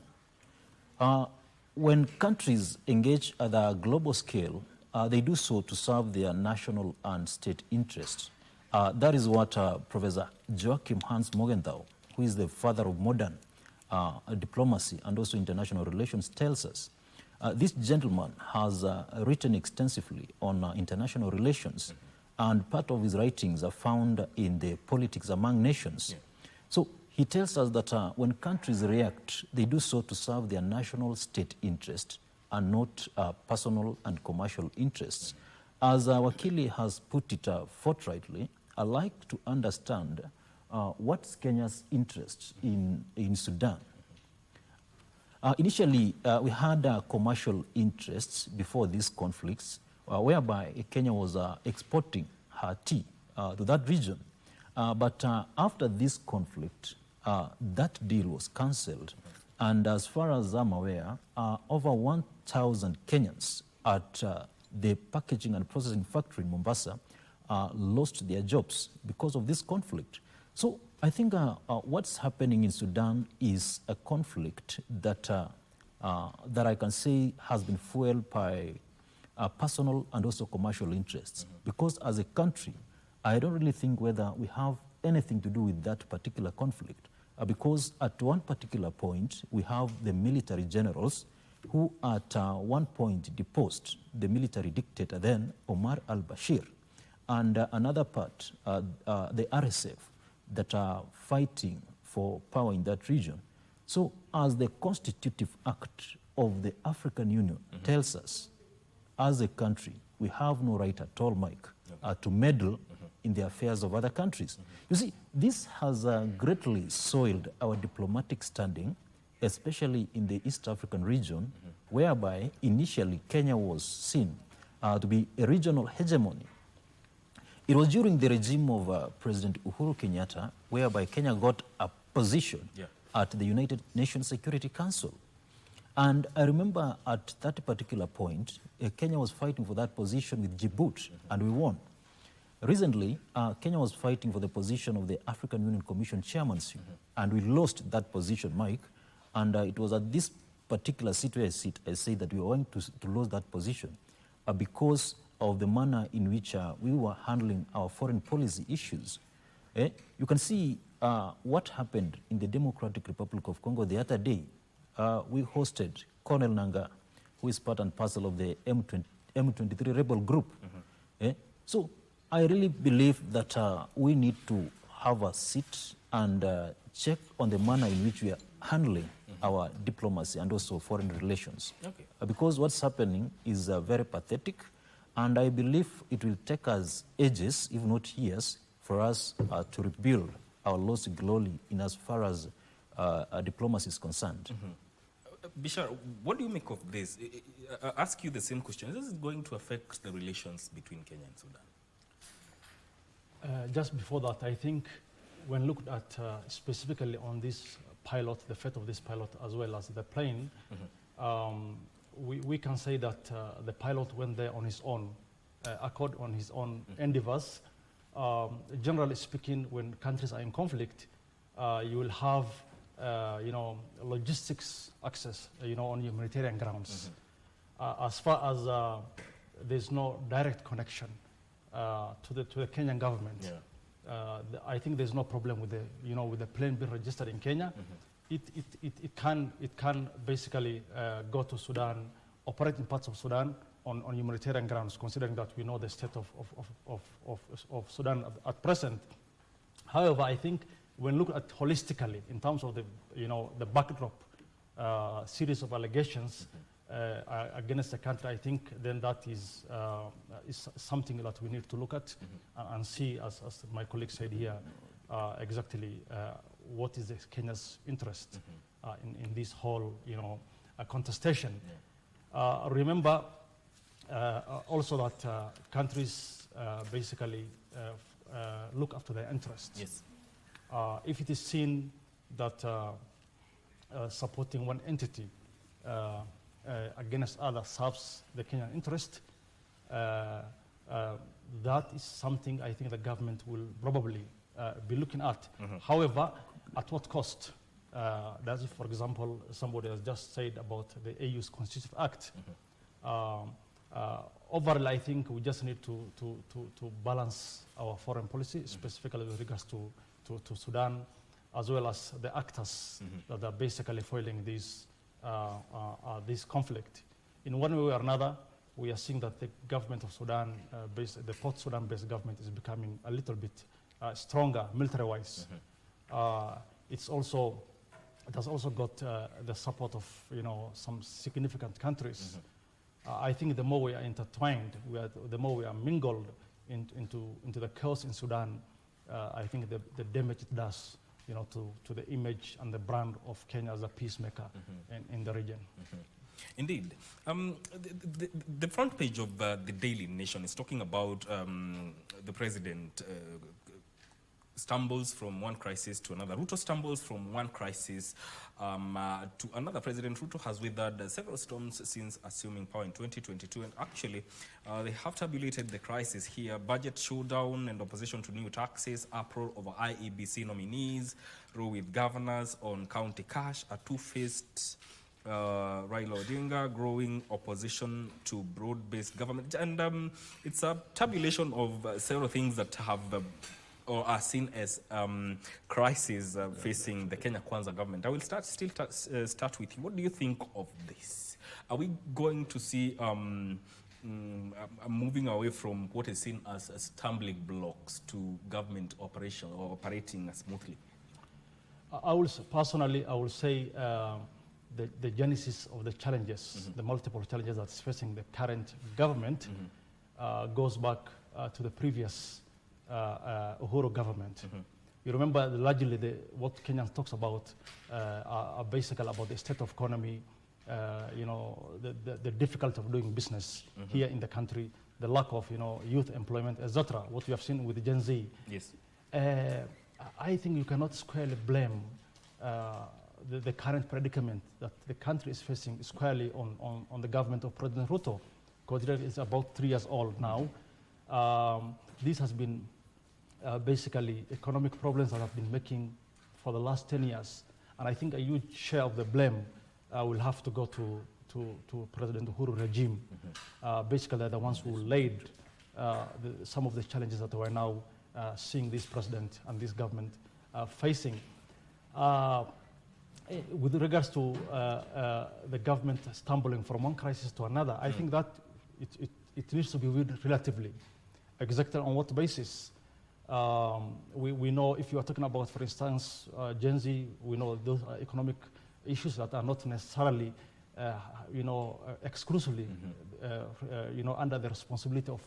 when countries engage at a global scale, they do so to serve their national and state interests. That is what Professor Joachim Hans Morgenthau, who is the father of modern diplomacy and also international relations, tells us. This gentleman has written extensively on international relations, and part of his writings are found in the Politics Among Nations. Yeah. So he tells us that when countries react, they do so to serve their national state interest and not personal and commercial interests. As Wakili has put it forthrightly, I like to understand what's Kenya's interest in Sudan. Initially, we had commercial interests before these conflicts, whereby Kenya was exporting her tea to that region. But after this conflict, that deal was cancelled. And as far as I'm aware, over 1,000 Kenyans at the packaging and processing factory in Mombasa lost their jobs because of this conflict. So I think what's happening in Sudan is a conflict that I can say has been fueled by personal and also commercial interests. Because as a country, I don't really think whether we have anything to do with that particular conflict. Because at one particular point, we have the military generals who at one point deposed the military dictator then, Omar al-Bashir, and another part, the RSF, that are fighting for power in that region. So as the constitutive act of the African Union tells us, as a country, we have no right at all, Mike, to meddle in the affairs of other countries. You see, this has greatly soiled our diplomatic standing, especially in the East African region, whereby initially Kenya was seen to be a regional hegemony. It was during the regime of President Uhuru Kenyatta, whereby Kenya got a position at the United Nations Security Council. And I remember at that particular point, Kenya was fighting for that position with Djibouti, and we won. Recently, Kenya was fighting for the position of the African Union Commission chairmanship, and we lost that position, Mike. And it was at this particular seat where I say that we were going to lose that position because of the manner in which we were handling our foreign policy issues. You can see what happened in the Democratic Republic of Congo the other day. We hosted Colonel Nanga, who is part and parcel of the M23 rebel group. So I really believe that we need to have a seat and check on the manner in which we are handling our diplomacy and also foreign relations. Okay. Because what's happening is very pathetic, and I believe it will take us ages, if not years, for us to rebuild our lost glory in as far as diplomacy is concerned. Bishar, what do you make of this? I ask you the same question. Is this going to affect the relations between Kenya and Sudan? Just before that, I think when looked at specifically on this pilot, the fate of this pilot as well as the plane, we can say that the pilot went there on his own, accord on his own endeavors. Generally speaking, when countries are in conflict, you will have logistics access, on humanitarian grounds. As far as there's no direct connection to the Kenyan government, I think there's no problem with the plane being registered in Kenya. It can basically go to Sudan, operate in parts of Sudan on humanitarian grounds, considering that we know the state of Sudan at present. However, I think when looked at holistically in terms of the backdrop series of allegations against the country, I think then that is something that we need to look at and see, as my colleague said here, exactly what is Kenya's interest in this whole contestation. Remember also that countries basically look after their interests. Yes. If it is seen that supporting one entity against others serves the Kenyan interest, that is something I think the government will probably be looking at. However, at what cost? That's if, for example, somebody has just said about the AU's Constitutive Act. Overall, I think we just need to balance our foreign policy, specifically with regards to Sudan, as well as the actors that are basically foiling this conflict. In one way or another, we are seeing that the government of Sudan, the Port Sudan-based government, is becoming a little bit stronger military-wise. It has also got the support of some significant countries. I think the more we are intertwined, the more we are mingled into the chaos in Sudan, I think the damage it does to the image and the brand of Kenya as a peacemaker in the region. Indeed. The front page of the Daily Nation is talking about the president stumbles from one crisis to another. Ruto stumbles from one crisis to another. President Ruto has withered several storms since assuming power in 2022, and actually they have tabulated the crisis here. Budget showdown and opposition to new taxes, uproar over IEBC nominees, row with governors on county cash, a two-faced Raila Odinga, growing opposition to broad-based government. And it's a tabulation of several things that have or are seen as crises facing the Kenya Kwanza government. I will start with you. What do you think of this? Are we going to see moving away from what is seen as stumbling blocks to government operation or operating smoothly? Personally, I will say the genesis of the challenges, the multiple challenges that's facing the current government goes back to the previous Uhuru government. You remember largely what Kenyan talks about are basically about the state of economy, the difficulty of doing business here in the country, the lack of youth employment, etc. What we have seen with Gen Z. Yes. I think you cannot squarely blame the current predicament that the country is facing squarely on the government of President Ruto, because it is about 3 years old now. This has been basically economic problems that have been making for the last 10 years. And I think a huge share of the blame will have to go to President Uhuru regime. Basically, they're the ones who laid some of the challenges that we're now seeing this president and this government facing. With regards to the government stumbling from one crisis to another, I think that it needs to be viewed relatively. Exactly on what basis? We know if you are talking about, for instance, Gen Z, we know those are economic issues that are not necessarily, exclusively, under the responsibility of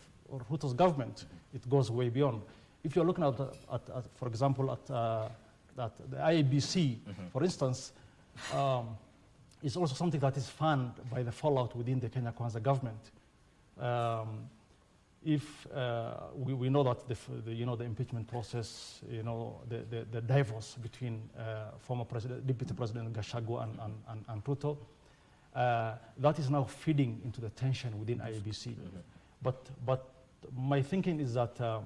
Ruto's government. It goes way beyond. If you're looking at for example, at the IEBC, for instance, is also something that is funded by the fallout within the Kenya Kwanza government. If we know that the impeachment process, the divorce between former Deputy President Gachagua and Ruto, that is now feeding into the tension within IEBC. But my thinking is that the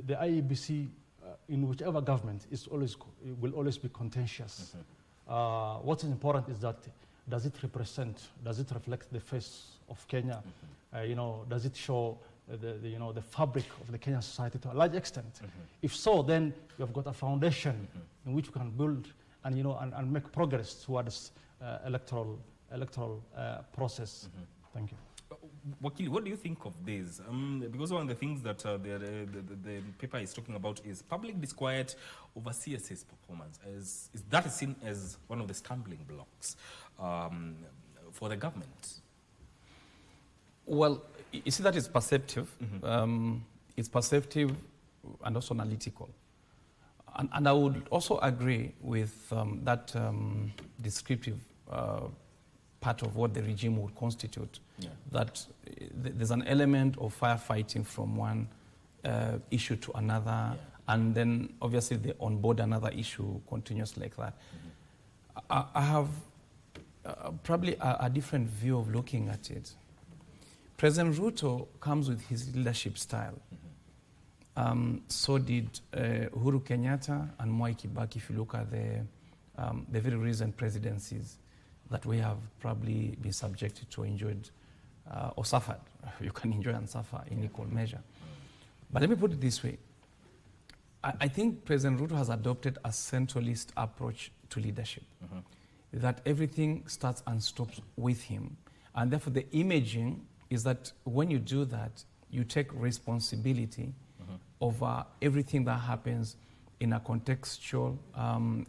IEBC, in whichever government, will always be contentious. What is important is that does it reflect the face of Kenya? Does it show the fabric of the Kenyan society to a large extent? If so, then you have got a foundation in which you can build and make progress towards electoral process. Thank you. Wakili, what do you think of this? Because one of the things that the paper is talking about is public disquiet over CSA's performance. Is that seen as one of the stumbling blocks for the government? Well, you see that it's perceptive. It's perceptive and also analytical. And I would also agree with that descriptive part of what the regime would constitute, that there's an element of firefighting from one issue to another, and then obviously they onboard another issue continuous like that. I have probably a different view of looking at it. President Ruto comes with his leadership style. So did Uhuru Kenyatta and Mwai Kibaki, if you look at the very recent presidencies that we have probably been subjected to, enjoyed or suffered. You can enjoy and suffer in equal measure. But let me put it this way. I think President Ruto has adopted a centralist approach to leadership, that everything starts and stops with him. And therefore the imaging is that when you do that, you take responsibility over everything that happens in a contextual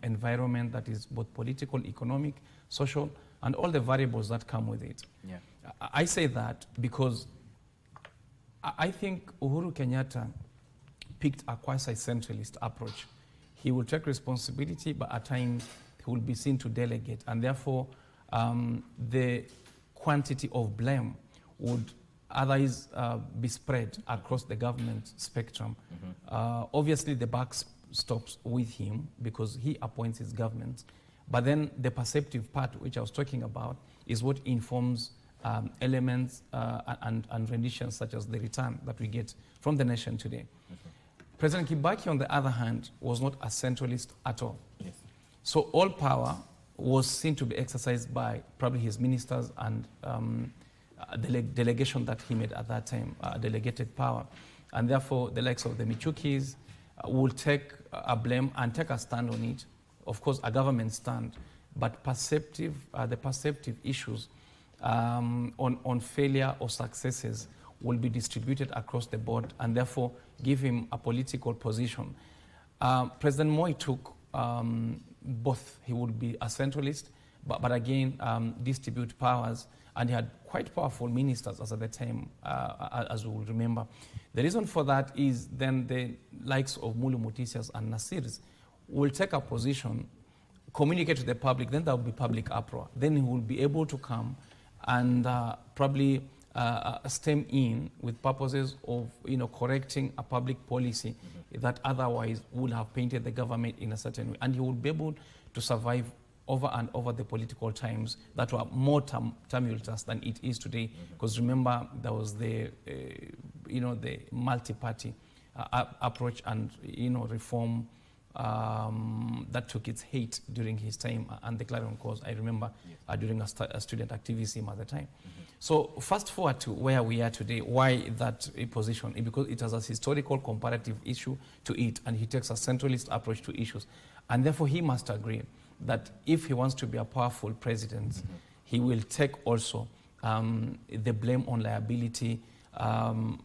environment that is both political, economic, social, and all the variables that come with it. Yeah. I say that because I think Uhuru Kenyatta picked a quasi-centralist approach. He will take responsibility, but at times he will be seen to delegate, and therefore the quantity of blame would otherwise be spread across the government spectrum. Obviously, the buck stops with him because he appoints his government, but then the perceptive part, which I was talking about, is what informs elements and renditions such as the return that we get from the nation today. President Kibaki, on the other hand, was not a centralist at all. Yes. So all power was seen to be exercised by probably his ministers and delegation that he made at that time, delegated power. And therefore, the likes of the Michukis will take a blame and take a stand on it. Of course, a government stand, but the perceptive issues on failure or successes will be distributed across the board and therefore give him a political position. President Moi took both. He would be a centralist, but again, distribute powers, and he had quite powerful ministers as at the time, as we will remember. The reason for that is then the likes of Mulu Mutisias and Nasirs will take a position, communicate to the public, then there will be public uproar. Then he will be able to come and probably stem in with purposes of correcting a public policy that otherwise would have painted the government in a certain way. And he would be able to survive over and over the political times that were more tumultuous than it is today. Because remember, there was the multi-party approach and reform that took its height during his time, and the Clarion Cause, I remember, during a student activism at the time. So fast forward to where we are today. Why that position? Because it has a historical comparative issue to it, and he takes a centralist approach to issues. And therefore he must agree that if he wants to be a powerful president, he will take also the blame on liability and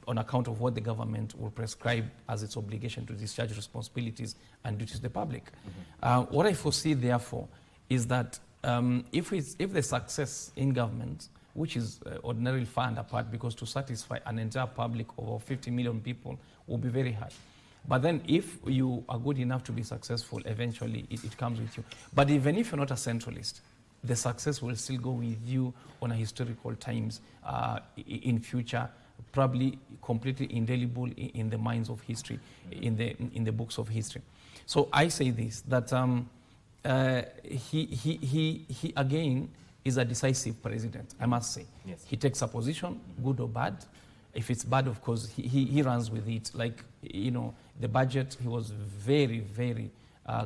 on account of what the government will prescribe as its obligation to discharge responsibilities and duties to the public. What I foresee, therefore, is that if the success in government, which is ordinarily far and apart, because to satisfy an entire public of over 50 million people will be very hard. But then if you are good enough to be successful, eventually it comes with you. But even if you're not a centralist, the success will still go with you on a historical times in future, probably completely indelible in the minds of history, in the books of history. So I say this, that he again is a decisive president, I must say. Yes. He takes a position, good or bad. If it's bad, of course, he runs with it. Like, the budget, he was very, very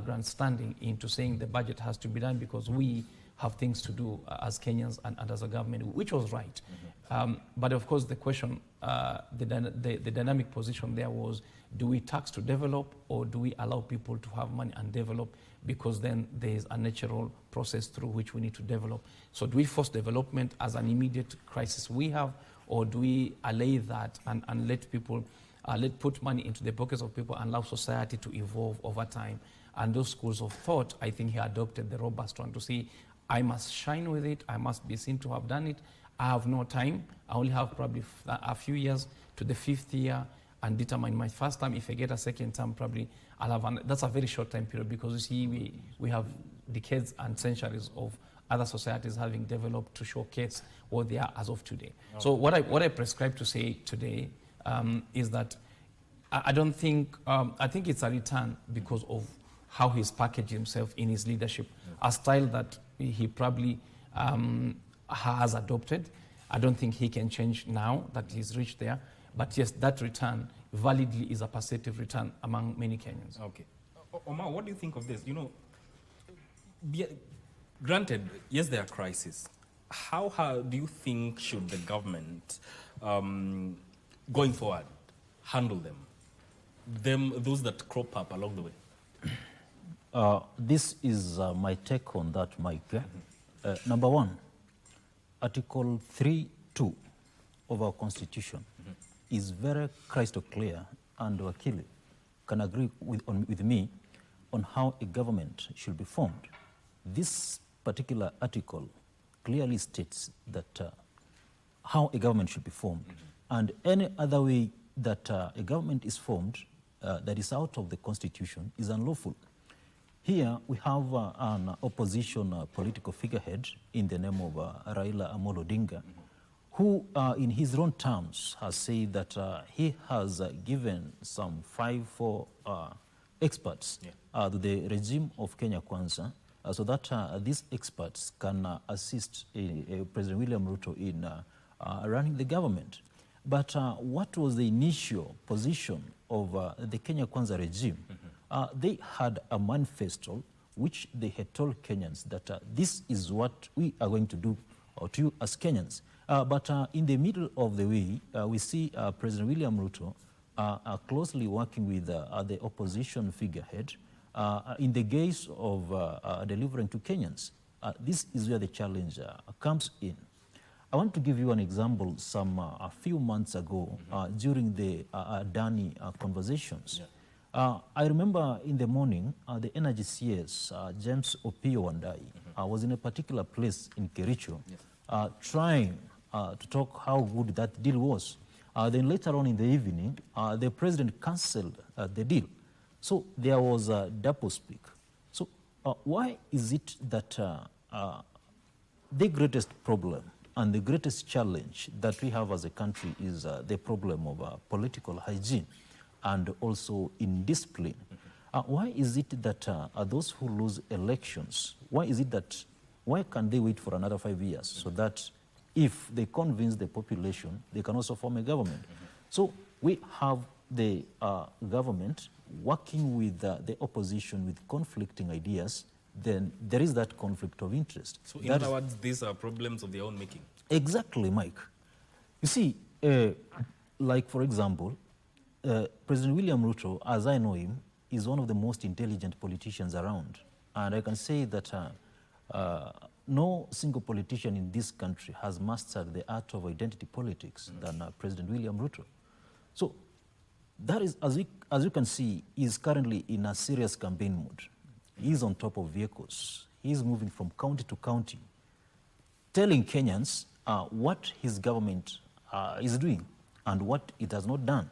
grandstanding into saying the budget has to be done because we have things to do as Kenyans and as a government, which was right. But of course, the question, the dynamic position there was, do we tax to develop, or do we allow people to have money and develop, because then there is a natural process through which we need to develop. So do we force development as an immediate crisis we have, or do we allay that and let people, put money into the pockets of people and allow society to evolve over time? And those schools of thought, I think he adopted the robust one to say, I must shine with it, I must be seen to have done it, I have no time, I only have probably a few years to the 5th year and determine my first term. If I get a second term, probably I'll have, that's a very short time period, because you see, we have decades and centuries of other societies having developed to showcase what they are as of today. Okay. So what I prescribe to say today is that I don't think, I think it's a return because of how he's packaged himself in his leadership, a style that he probably has adopted. I don't think he can change now that he's reached there. But yes, that return validly is a perceptive return among many Kenyans. Okay. Omar, what do you think of this? You know, granted, yes, there are crises. How do you think should the government, going forward, handle them? Those that crop up along the way? This is my take on that, Mike. Number one, Article 3.2 of our Constitution is very crystal clear, and Wakili can agree with me on how a government should be formed. This particular article clearly states that how a government should be formed, and any other way that a government is formed that is out of the Constitution is unlawful. Here we have an opposition political figurehead in the name of Raila Amolo Odinga, who in his own terms has said that he has given some 5 experts to the regime of Kenya Kwanza so that these experts can assist President William Ruto in running the government. But what was the initial position of the Kenya Kwanza regime? They had a manifesto which they had told Kenyans that this is what we are going to do to you as Kenyans. But in the middle of the way, we see President William Ruto closely working with the opposition figurehead in the gaze of delivering to Kenyans. This is where the challenge comes in. I want to give you an example. A few months ago, during the Adani conversations, I remember in the morning, the energy CS, James Opio Wandai, was in a particular place in Kericho, trying to talk how good that deal was. Then later on in the evening, the president cancelled the deal. So there was a doublespeak. So why is it that the greatest problem and the greatest challenge that we have as a country is the problem of political hygiene and also indiscipline? Why is it that those who lose elections, why can they wait for another 5 years so that if they convince the population, they can also form a government? So we have the government working with the opposition with conflicting ideas, then there is that conflict of interest. So in other words, these are problems of their own making? Exactly, Mike. You see, like for example, President William Ruto, as I know him, is one of the most intelligent politicians around. And I can say that no single politician in this country has mastered the art of identity politics than President William Ruto. So that is, as you can see, is currently in a serious campaign mode. He's on top of vehicles. He's moving from county to county, telling Kenyans what his government is doing and what it has not done.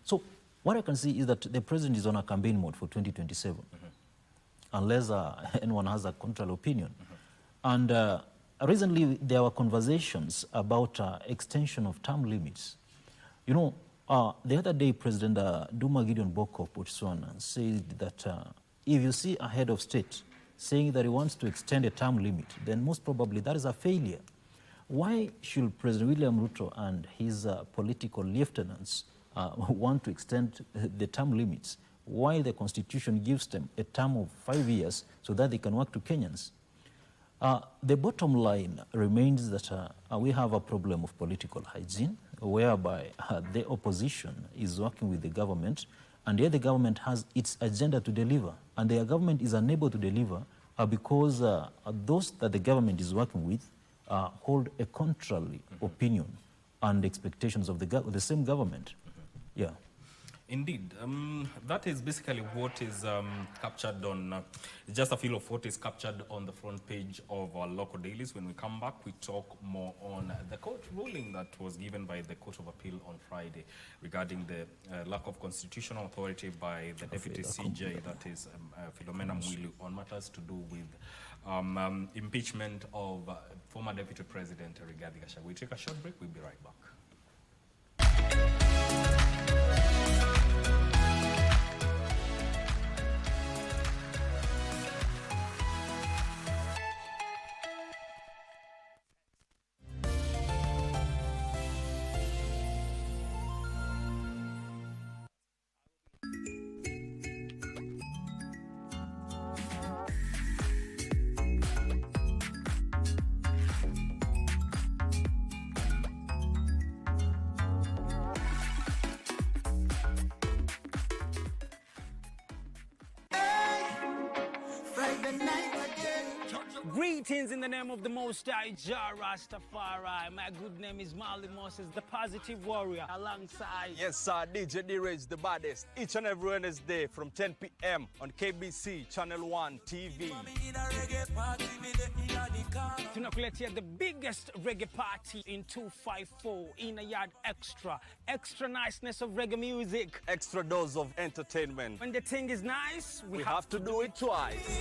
So what I can see is that the president is on a campaign mode for 2027, unless anyone has a contrary opinion. And recently there were conversations about extension of term limits. You know, the other day, President Duma Gideon Boko of Botswana said that if you see a head of state saying that he wants to extend a term limit, then most probably that is a failure. Why should President William Ruto and his political lieutenants want to extend the term limits, while the Constitution gives them a term of 5 years so that they can work to Kenyans? The bottom line remains that we have a problem of political hygiene, whereby the opposition is working with the government, and yet the government has its agenda to deliver, and the government is unable to deliver because those that the government is working with hold a contrary opinion and expectations of the same government. Yeah. Indeed. That is basically what is captured on, just a feel of what is captured on the front page of our local dailies. When we come back, we talk more on the court ruling that was given by the Court of Appeal on Friday regarding the lack of constitutional authority by the Deputy CJ, that is Philomena Mwilu, on matters to do with impeachment of former Deputy President Rigathi Gachagua. We take a short break. We'll be right back. Greetings in the name of the Most High, Jah Rastafari. My good name is Marley Moses, the positive warrior, alongside... Yes, sir, DJ D-Rage, the baddest. Each and every Wednesday from 10 p.m. on KBC Channel 1 TV. Tunakuletea the biggest reggae party in 254 in a yard extra. Extra niceness of reggae music. Extra dose of entertainment. When the thing is nice, we have to do it twice.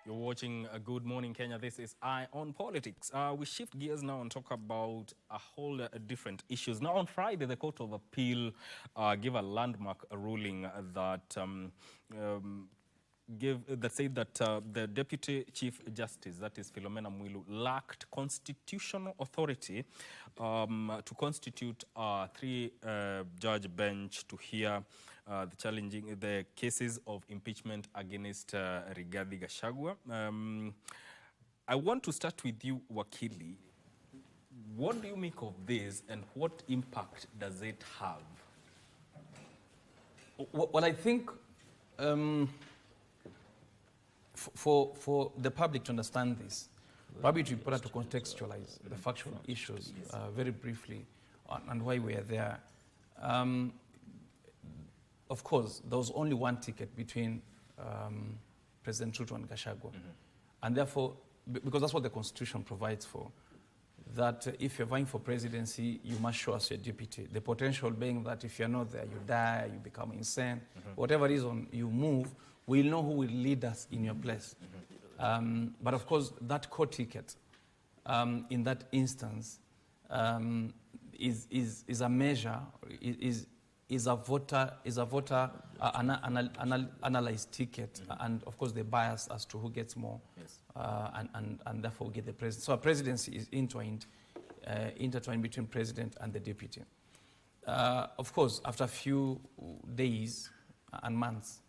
Watching Good Morning Kenya. This is Eye on Politics. We shift gears now and talk about a whole different issues. Now on Friday, the Court of Appeal gave a landmark ruling that said that the Deputy Chief Justice, that is Philomena Mwilu, lacked constitutional authority to constitute a three-judge bench to hear the cases of impeachment against Rigathi Gachagua. I want to start with you, Wakili. What do you make of this, and what impact does it have? Well, I think for the public to understand this, probably it's important to contextualize the factual issues very briefly and why we are there. Of course, there was only one ticket between President Ruto and Gachagua. And therefore, because that's what the Constitution provides for, that if you're vying for presidency, you must show us your deputy. The potential being that if you're not there, you die, you become insane. Whatever reason you move, we'll know who will lead us in your place. But of course, that co-ticket, in that instance, is a measure, is a voter analyzed ticket, and of course the bias as to who gets more, and therefore we get the president. So a presidency is intertwined between president and the deputy. Of course, after a few days and months,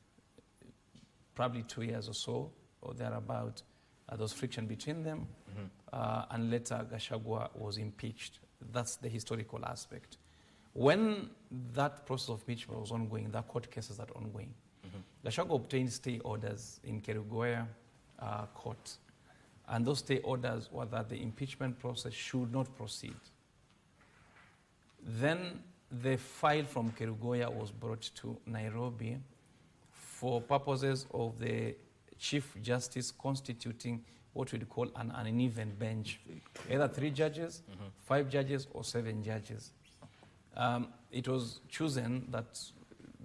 probably 2 years or so, or thereabout, there was friction between them, and later Gachagua was impeached. That's the historical aspect. When that process of impeachment was ongoing, the court cases that ongoing, Gachagua obtained stay orders in Kerugoya court. And those stay orders were that the impeachment process should not proceed. Then the file from Kerugoya was brought to Nairobi for purposes of the Chief Justice constituting what we'd call an uneven bench, either 3 judges, 5 judges, or 7 judges. It was chosen that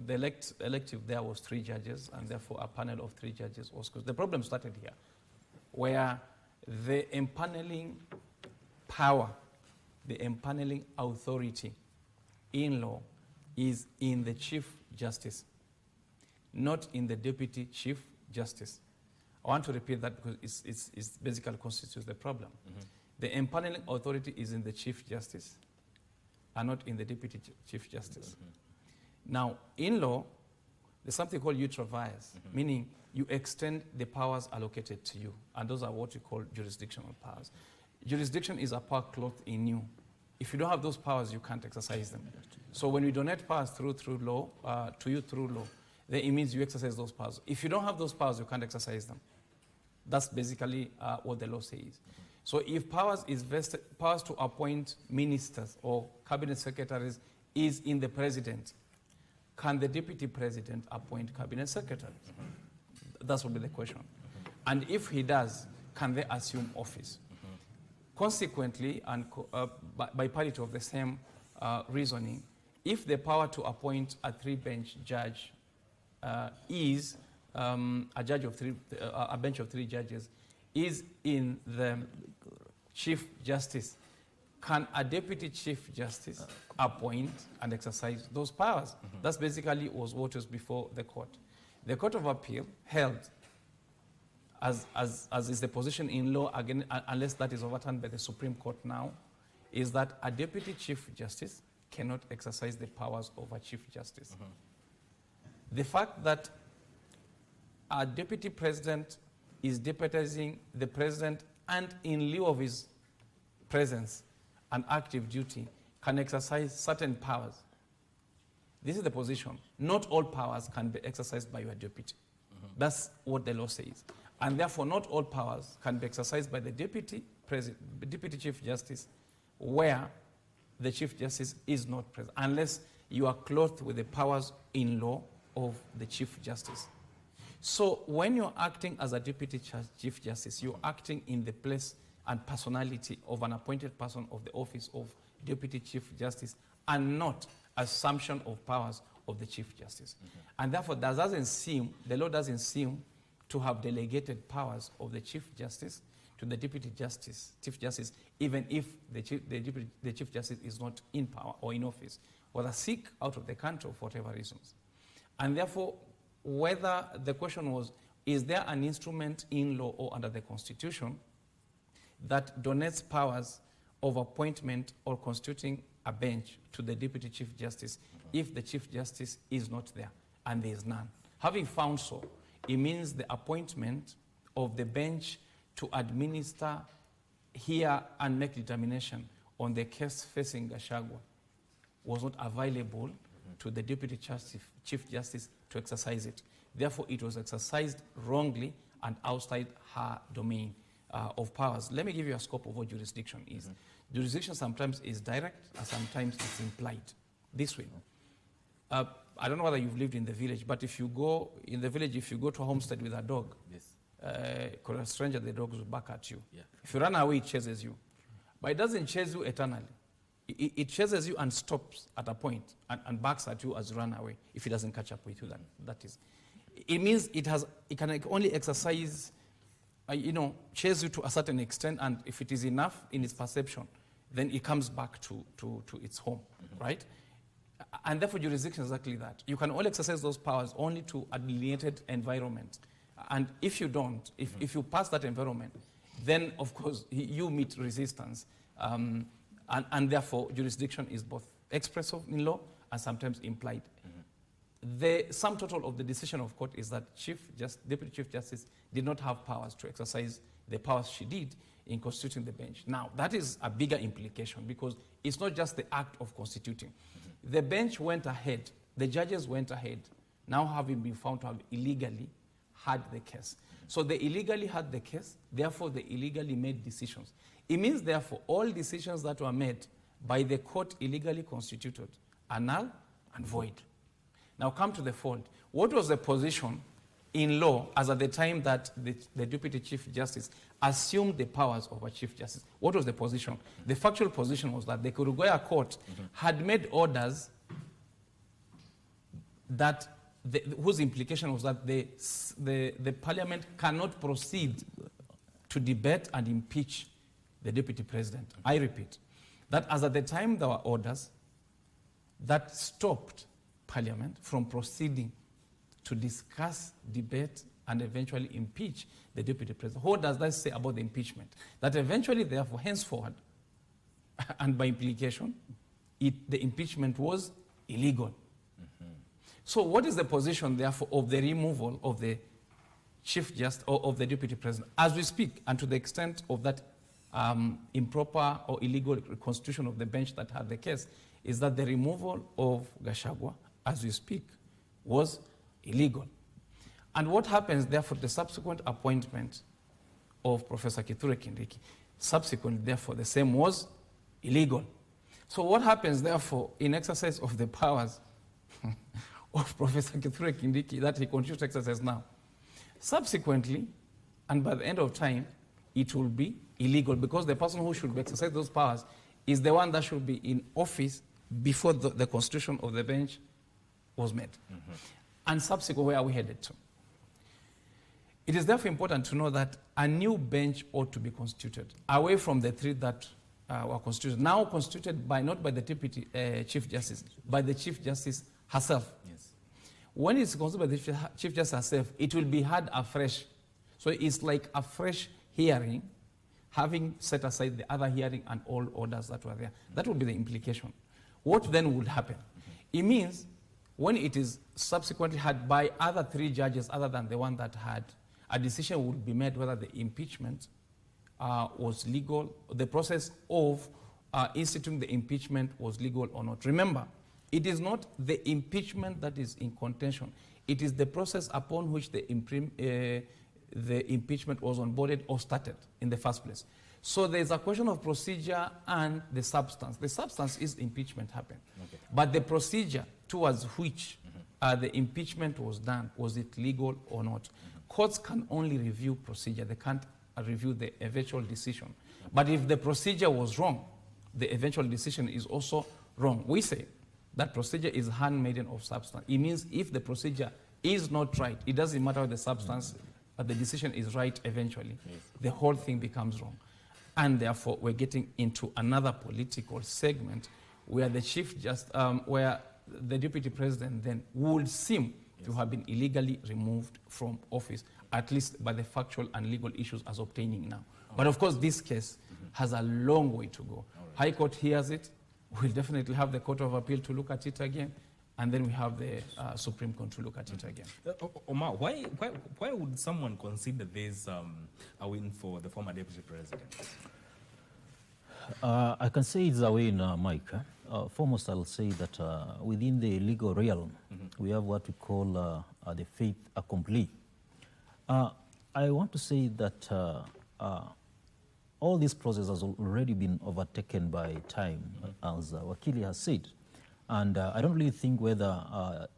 the elective there was 3 judges, and therefore a panel of 3 judges was chosen. The problem started here, where the empaneling power, the empaneling authority in law is in the Chief Justice, not in the Deputy Chief Justice. I want to repeat that because it basically constitutes the problem. The empaneling authority is in the Chief Justice, and not in the Deputy Chief Justice. Now, in law, there's something called ultra vires, meaning you extend the powers allocated to you, and those are what we call jurisdictional powers. Jurisdiction is a power cloth in you. If you don't have those powers, you can't exercise them. So when we donate powers through law, to you through law, then it means you exercise those powers. If you don't have those powers, you can't exercise them. That's basically what the law says. So if powers is vested, powers to appoint ministers or cabinet secretaries is in the president, can the deputy president appoint cabinet secretaries? That will be the question. And if he does, can they assume office? Consequently, and by parity of the same reasoning, if the power to appoint a 3-bench judge is a bench of 3 judges, is in the Chief Justice, can a deputy chief justice appoint and exercise those powers? That's basically was what was before the court. The Court of Appeal held, as is the position in law, again, unless that is overturned by the Supreme Court now, is that a deputy chief justice cannot exercise the powers of a chief justice. The fact that a deputy president is deputizing the president and in lieu of his presence and active duty can exercise certain powers. This is the position. Not all powers can be exercised by your deputy. That's what the law says. And therefore, not all powers can be exercised by the deputy chief justice where the chief justice is not present, unless you are clothed with the powers in law of the chief justice. So when you're acting as a deputy chief justice, you're acting in the place and personality of an appointed person of the office of deputy chief justice and not assumption of powers of the chief justice. And therefore, that doesn't seem, the law doesn't seem to have delegated powers of the chief justice to the deputy chief justice, even if the chief justice is not in power or in office, whether sick, out of the country, or for whatever reasons. And therefore, whether the question was, is there an instrument in law or under the Constitution that donates powers of appointment or constituting a bench to the deputy chief justice if the chief justice is not there? And there is none. Having found so, it means the appointment of the bench to administer, hear, and make determination on the case facing Gachagua was not available to the deputy chief justice to exercise it. Therefore, it was exercised wrongly and outside her domain of powers. Let me give you a scope of what jurisdiction is. Jurisdiction sometimes is direct and sometimes it's implied. This way. I don't know whether you've lived in the village, but if you go in the village, if you go to a homestead with a dog, call a stranger, the dog will bark at you. If you run away, it chases you. But it doesn't chase you eternally. It chases you and stops at a point and barks at you as you run away if it doesn't catch up with you. That is. It means it can only exercise, chase you to a certain extent, and if it is enough in its perception, then it comes back to its home, right? And therefore, jurisdiction is exactly that. You can only exercise those powers only to a delineated environment. And if you don't, if you pass that environment, then, of course, you meet resistance. And therefore, jurisdiction is both expressive in law and sometimes implied. The sum total of the decision of court is that Deputy Chief Justice did not have powers to exercise the powers she did in constituting the bench. Now, that is a bigger implication because it's not just the act of constituting. The bench went ahead, the judges went ahead, now having been found to have illegally had the case. So they illegally had the case, therefore they illegally made decisions. It means, therefore, all decisions that were made by the court illegally constituted are null and void. Now come to the fold. What was the position in law as at the time that the Deputy Chief Justice assumed the powers of a Chief Justice? What was the position? The factual position was that the Kurugoya court had made orders that whose implication was that the parliament cannot proceed to debate and impeach the deputy president. I repeat, that as at the time there were orders that stopped parliament from proceeding to discuss, debate, and eventually impeach the deputy president. What does that say about the impeachment? That eventually, therefore, henceforward, and by implication, the impeachment was illegal. So what is the position, therefore, of the removal of the Chief Justice or of the Deputy President? As we speak, and to the extent of that improper or illegal constitution of the bench that had the case, is that the removal of Gachagua, as we speak, was illegal. And what happens, therefore, the subsequent appointment of Professor Kithure Kindiki, subsequently, therefore, the same was illegal. So what happens, therefore, in exercise of the powers of Professor Kithure Kindiki that he continues to exercise now? Subsequently, and by the end of time, it will be illegal because the person who should exercise those powers is the one that should be in office before the constitution of the bench was made. And subsequently, where are we headed to? It is therefore important to know that a new bench ought to be constituted, away from the three that were constituted, now constituted by not by the Deputy Chief Justice, by the Chief Justice herself. Yes. When it's constituted by the Chief Justice herself, it will be heard afresh. So it's like a fresh hearing, having set aside the other hearing and all orders that were there. That would be the implication. What then would happen? It means when it is subsequently heard by other 3 judges other than the one that had, a decision would be made whether the impeachment was legal, the process of instituting the impeachment was legal or not. Remember, it is not the impeachment that is in contention. It is the process upon which the impeachment was onboarded or started in the first place. So there's a question of procedure and the substance. The substance is impeachment happened. Okay. But the procedure towards which the impeachment was done, was it legal or not? Courts can only review procedure. They can't review the eventual decision. But if the procedure was wrong, the eventual decision is also wrong. We say that procedure is handmaiden of substance. It means if the procedure is not right, it doesn't matter what the substance, but the decision is right eventually, the whole thing becomes wrong. And therefore, we're getting into another political segment where where the Deputy President then would seem to have been illegally removed from office, at least by the factual and legal issues as obtaining now. But of course, this case has a long way to go. High Court hears it. We'll definitely have the Court of Appeal to look at it again. And then we have the Supreme Court to look at it again. Omar, why would someone consider this a win for the former Deputy President? I can say it's a win, Mike. Foremost, I'll say that within the legal realm, we have what we call the fait accompli. I want to say that all this process has already been overtaken by time, as Wakili has said. And I don't really think whether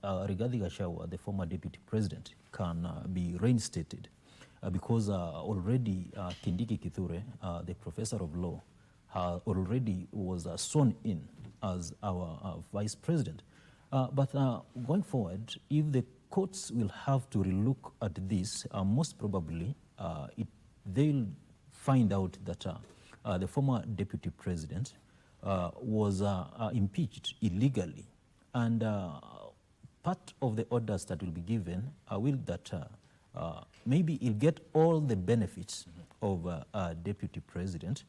Rigathi Gachagua, the former Deputy President, can be reinstated because already Kindiki Kithure, the Professor of Law, already was sworn in as our Vice President. But going forward, if the courts will have to relook at this, most probably they'll find out that the former Deputy President was impeached illegally. And part of the orders that will be given will that maybe he'll get all the benefits of a Deputy President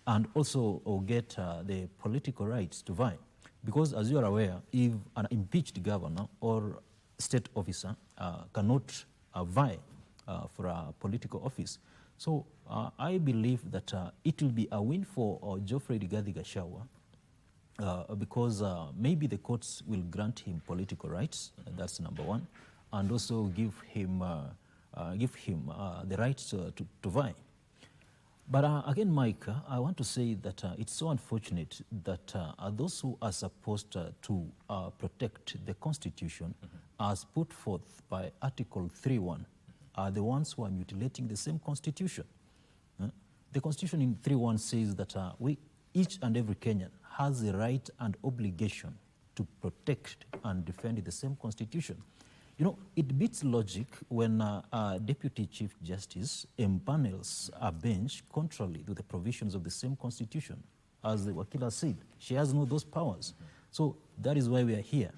and also get the political rights to vie. Because as you are aware, if an impeached governor or state officer cannot vie for a political office, so I believe that it will be a win for Geoffrey Rigathi Gachagua because maybe the courts will grant him political rights, that's number one, and also give him the right to vie. But again, Mike, I want to say that it's so unfortunate that those who are supposed to protect the Constitution as put forth by Article 3.1 are the ones who are mutilating the same Constitution. The Constitution in 3.1 says that each and every Kenyan has the right and obligation to protect and defend the same Constitution. You know, it beats logic when a Deputy Chief Justice empanels a bench contrary to the provisions of the same Constitution. As the Wakila said, she has no those powers. So that is why we are here.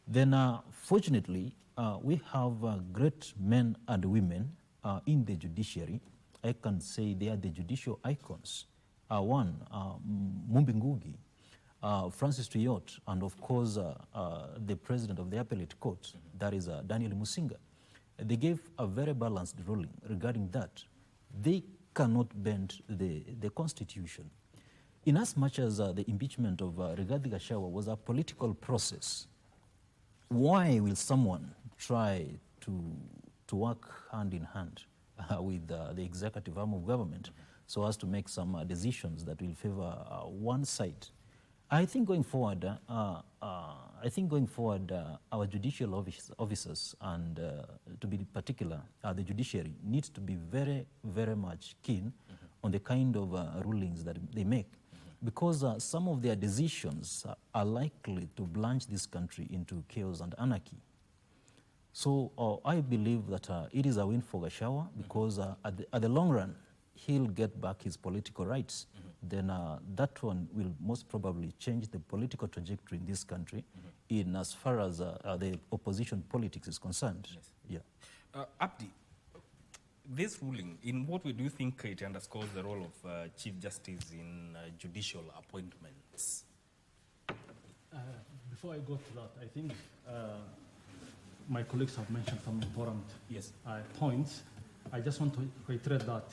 Then, fortunately, we have great men and women in the judiciary. I can say they are the judicial icons. One, Mumbi Ngugi, Francis Tuyot, and of course the president of the appellate court, that is Daniel Musinga. They gave a very balanced ruling regarding that. They cannot bend the Constitution. In as much as the impeachment of Rigathi Gachagua was a political process, why will someone try to work hand in hand with the executive arm of government so as to make some decisions that will favor one side? I think going forward, our judicial officers and to be particular, the judiciary needs to be very, very much keen on the kind of rulings that they make, because some of their decisions are likely to plunge this country into chaos and anarchy. So I believe that it is a win for Gachagua because at the long run, he'll get back his political rights, then that one will most probably change the political trajectory in this country in as far as the opposition politics is concerned. Yes. Yeah. Abdi, this ruling, in what way do you think it underscores the role of Chief Justice in judicial appointments? Before I go to that, I think my colleagues have mentioned some important points. I just want to reiterate that,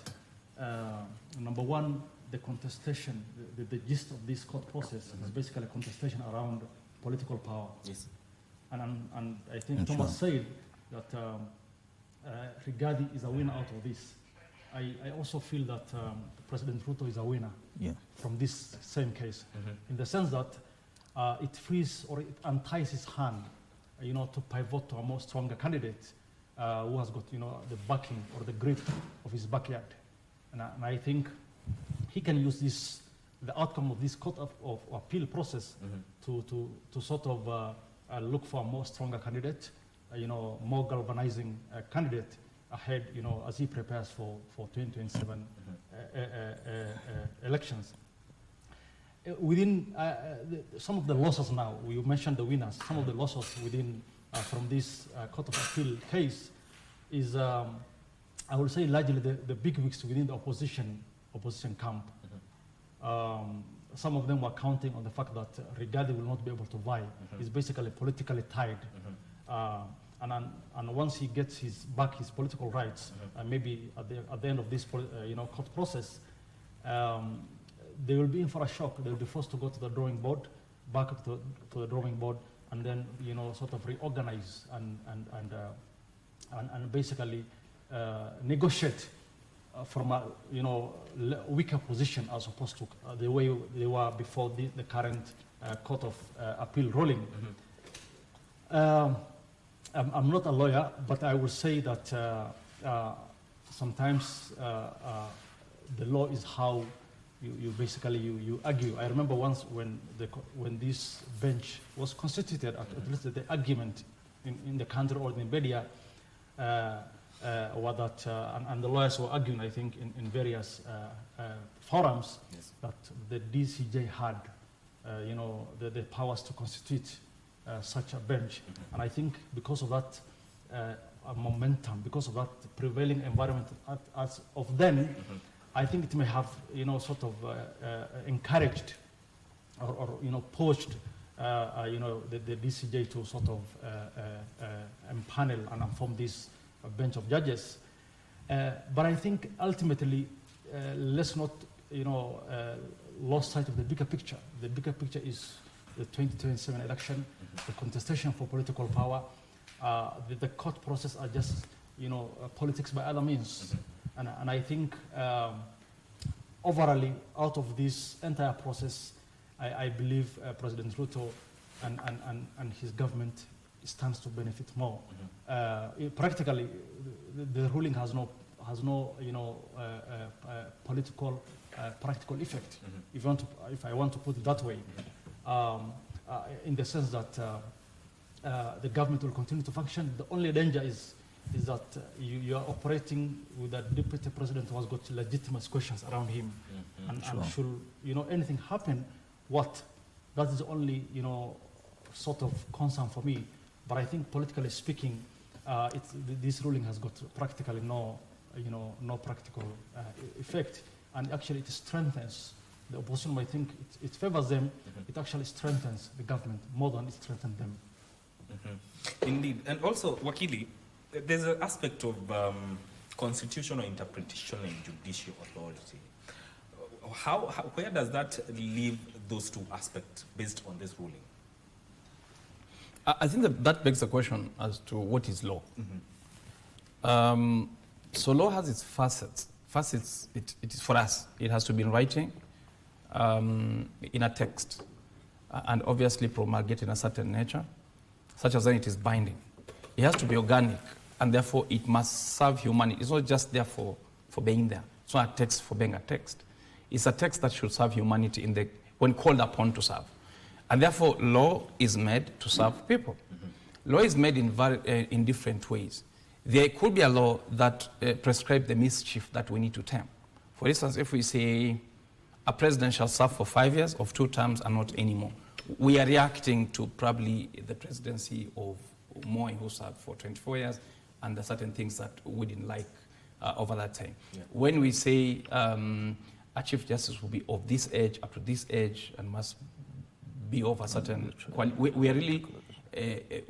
number one, the contestation, the gist of this court process is basically a contestation around political power. Yes. And I think Thomas said that Rigathi is a winner out of this. I also feel that President Ruto is a winner from this same case, in the sense that it frees or it unties his hand, to pivot to a more stronger candidate who has got, the backing or the grip of his backyard. And I think he can use this, the outcome of this court of appeal process to sort of look for a more stronger candidate, more galvanizing candidate ahead, as he prepares for 2027 elections. Within some of the losses now, you mentioned the winners, some of the losses within from this court of appeal case is, I would say, largely the big wigs within the opposition camp. Some of them were counting on the fact that Rigathi will not be able to vie. He's basically politically tied. And once he gets back his political rights, maybe at the end of this court process, they will be in for a shock. They will be forced to go to the drawing board, back to the drawing board, and then sort of reorganize and basically negotiate from a weaker position as opposed to the way they were before the current court of appeal ruling. I'm not a lawyer, but I will say that sometimes the law is how you basically argue. I remember once when this bench was constituted, at least the argument in the country or in media was that, and the lawyers were arguing, I think, in various forums, that the DCJ had, the powers to constitute such a bench. And I think because of that momentum, because of that prevailing environment as of then, I think it may have, sort of encouraged or pushed, the DCJ to sort of empanel and form this bench of judges. But I think ultimately, let's not, lose sight of the bigger picture. The bigger picture is the 2027 election, the contestation for political power. The court process are just, politics by other means. And I think overall, out of this entire process, I believe President Ruto and his government stands to benefit more. Practically, the ruling has no political practical effect. If I want to put it that way, in the sense that the government will continue to function. The only danger is that you are operating with a deputy president who has got legitimate questions around him, and should anything happen, what? That is the only sort of concern for me. But I think politically speaking, this ruling has got practically no practical effect, and actually it strengthens the opposition. I think it favors them. It actually strengthens the government more than it strengthens them. Indeed, and also, Wakili, there's an aspect of constitutional interpretation and judicial authority. Where does that leave those two aspects based on this ruling? I think that begs the question as to what is law. So law has its facets. Facets, it is for us. It has to be in writing, in a text, and obviously promulgated in a certain nature, such as then it is binding. It has to be organic, and therefore it must serve humanity. It's not just there for being there. It's not a text for being a text. It's a text that should serve humanity when called upon to serve. And therefore, law is made to serve people. Law is made in different ways. There could be a law that prescribes the mischief that we need to tame. For instance, if we say a president shall serve for 5 years of 2 terms and not anymore, we are reacting to probably the presidency of Moi, who served for 24 years, and the certain things that we didn't like over that time. Yeah. When we say a Chief Justice will be of this age up to this age and must be of a certain quality, we are really,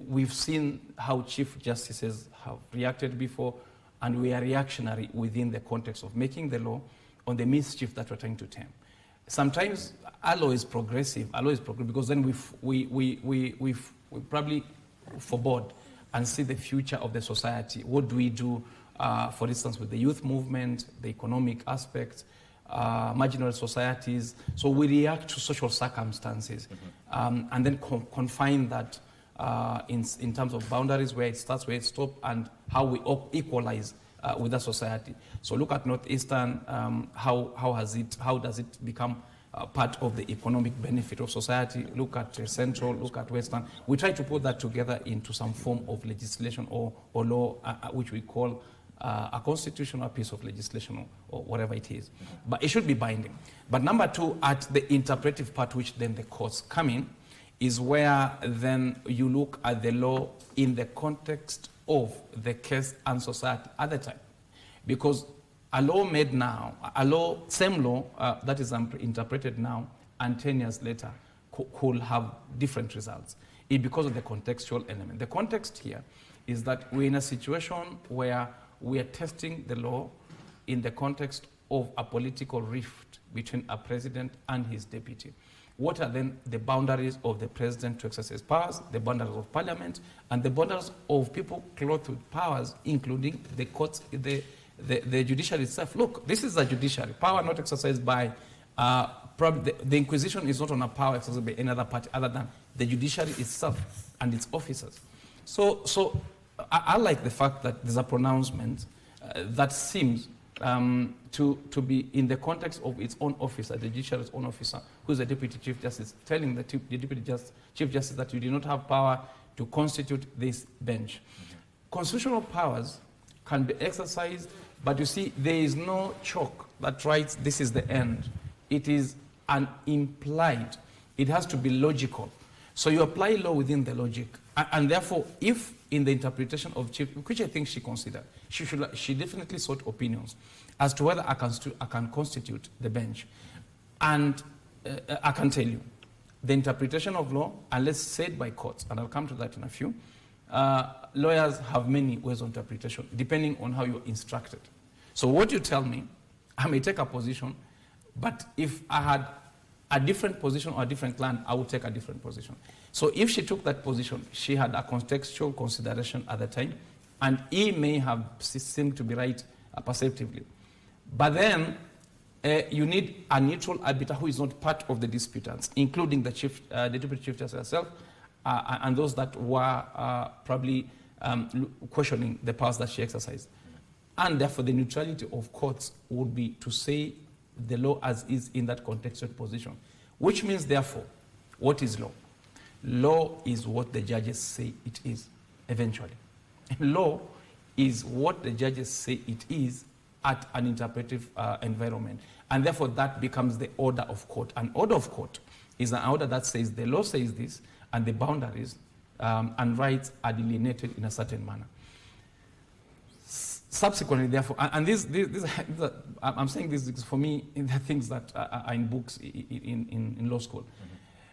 we've seen how Chief Justices have reacted before, and we are reactionary within the context of making the law on the mischief that we're trying to tame. Sometimes our law is progressive. Our law is progressive because then we probably forebode and see the future of the society. What do we do, for instance, with the youth movement, the economic aspect, marginal societies? So we react to social circumstances and then confine that in terms of boundaries, where it starts, where it stops, and how we equalize with the society. So look at Northeastern, how does it become part of the economic benefit of society? Look at Central, look at Western. We try to put that together into some form of legislation or law, which we call a constitutional piece of legislation or whatever it is. But it should be binding. But number two, at the interpretive part, which then the courts come in, is where then you look at the law in the context of the case and society at the time. Because a law made now, same law that is interpreted now and 10 years later could have different results. Because of the contextual element. The context here is that we're in a situation where we are testing the law in the context of a political rift between a president and his deputy. What are then the boundaries of the president to exercise powers, the boundaries of parliament, and the boundaries of people clothed with powers, including the courts, the judiciary itself? Look, this is a judiciary, power not exercised by, probably the Inquisition is not on a power exercised by any other party other than the judiciary itself and its officers. So I like the fact that there's a pronouncement that seems to be in the context of its own officer, the judiciary's own officer, who's the Deputy Chief Justice, telling the Deputy Chief Justice that you do not have power to constitute this bench. Constitutional powers can be exercised, but you see, there is no chalk that writes this is the end. It is an implied. It has to be logical. So you apply law within the logic. And therefore, if in the interpretation of Chief, which I think she considered, she definitely sought opinions as to whether I can constitute the bench. And I can tell you, the interpretation of law, unless said by courts, and I'll come to that in a few, lawyers have many ways of interpretation, depending on how you're instructed. So what you tell me, I may take a position, but if I had a different position or a different client, I would take a different position. So if she took that position, she had a contextual consideration at the time, and it may have seemed to be right perceptively. But then you need a neutral arbiter who is not part of the disputants, including the Deputy Chief Justice herself, and those that were probably questioning the powers that she exercised. And therefore, the neutrality of courts would be to say the law as is in that contextual position, which means, therefore, what is law? Law is what the judges say it is, eventually. Law is what the judges say it is at an interpretive environment. And therefore, that becomes the order of court. An order of court is an order that says the law says this, and the boundaries and rights are delineated in a certain manner. Subsequently, therefore, and I'm saying this because for me, the things that are in books in law school.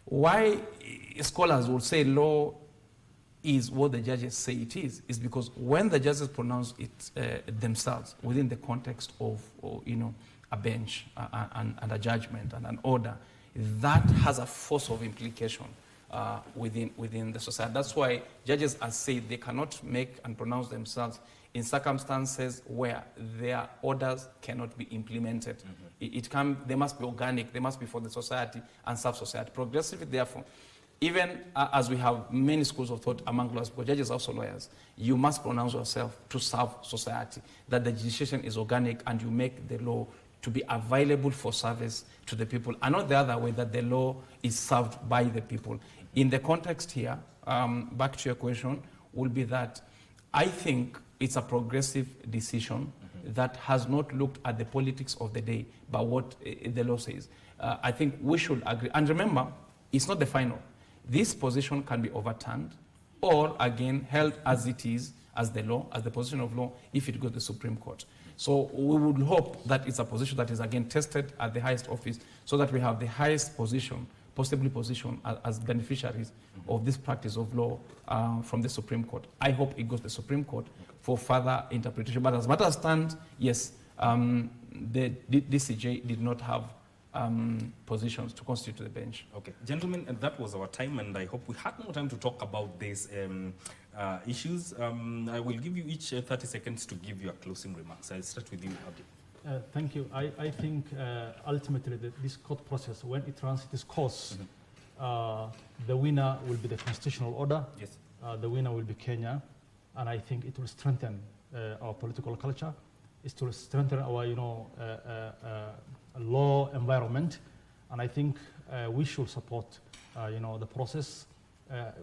Why scholars will say law is what the judges say it is because when the judges pronounce it themselves within the context of a bench and a judgment and an order, that has a force of implication within the society. That's why judges are said they cannot make and pronounce themselves in circumstances where their orders cannot be implemented. They must be organic, they must be for the society and serve society. Progressively, therefore, even as we have many schools of thought among lawyers, but judges are also lawyers, you must pronounce yourself to serve society, that the legislation is organic and you make the law to be available for service to the people, and not the other way, that the law is served by the people. In the context here, back to your question, will be that I think it's a progressive decision that has not looked at the politics of the day, but what the law says. I think we should agree. And remember, it's not the final. This position can be overturned or again held as it is, as the law, as the position of law, if it goes to the Supreme Court. So we would hope that it's a position that is again tested at the highest office so that we have the highest position, possibly position as beneficiaries of this practice of law from the Supreme Court. I hope it goes to the Supreme Court for further interpretation. But as matters stand, yes, the DCJ did not have positions to constitute the bench. Okay, gentlemen, and that was our time, and I hope we had more time to talk about these issues. I will give you each 30 seconds to give your closing remarks. I'll start with you, Abdi. Thank you. I think ultimately this court process, when it runs its course, the winner will be the constitutional order. Yes. The winner will be Kenya, and I think it will strengthen our political culture. It will strengthen our, law environment, and I think we should support, the process,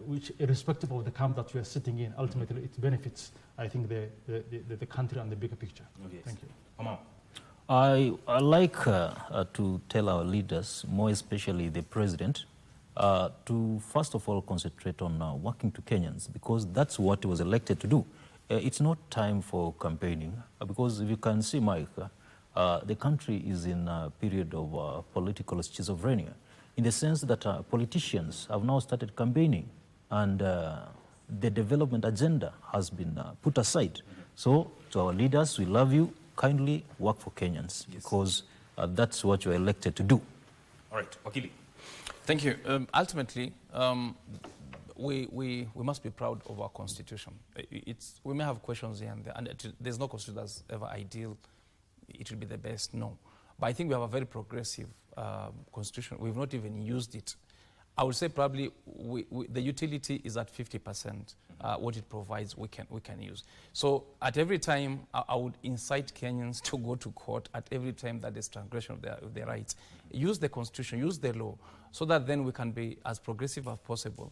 which, irrespective of the camp that we are sitting in, ultimately it benefits, I think, the country and the bigger picture. Okay. Thank you. Amar. I like to tell our leaders, more especially the president, to first of all concentrate on working to Kenyans, because that's what he was elected to do. It's not time for campaigning, because if you can see, Mike, the country is in a period of political schizophrenia, in the sense that politicians have now started campaigning, and the development agenda has been put aside. So, to our leaders, we love you. Kindly work for Kenyans, because that's what you're elected to do. All right, Wakili. Thank you. Ultimately, we must be proud of our constitution. We may have questions here and there, and there's no constitution that's ever ideal. It will be the best, no. But I think we have a very progressive constitution. We've not even used it. I would say probably the utility is at 50%. What it provides, we can use. So at every time, I would incite Kenyans to go to court at every time that there's transgression of their rights. Use the constitution, use the law, so that then we can be as progressive as possible.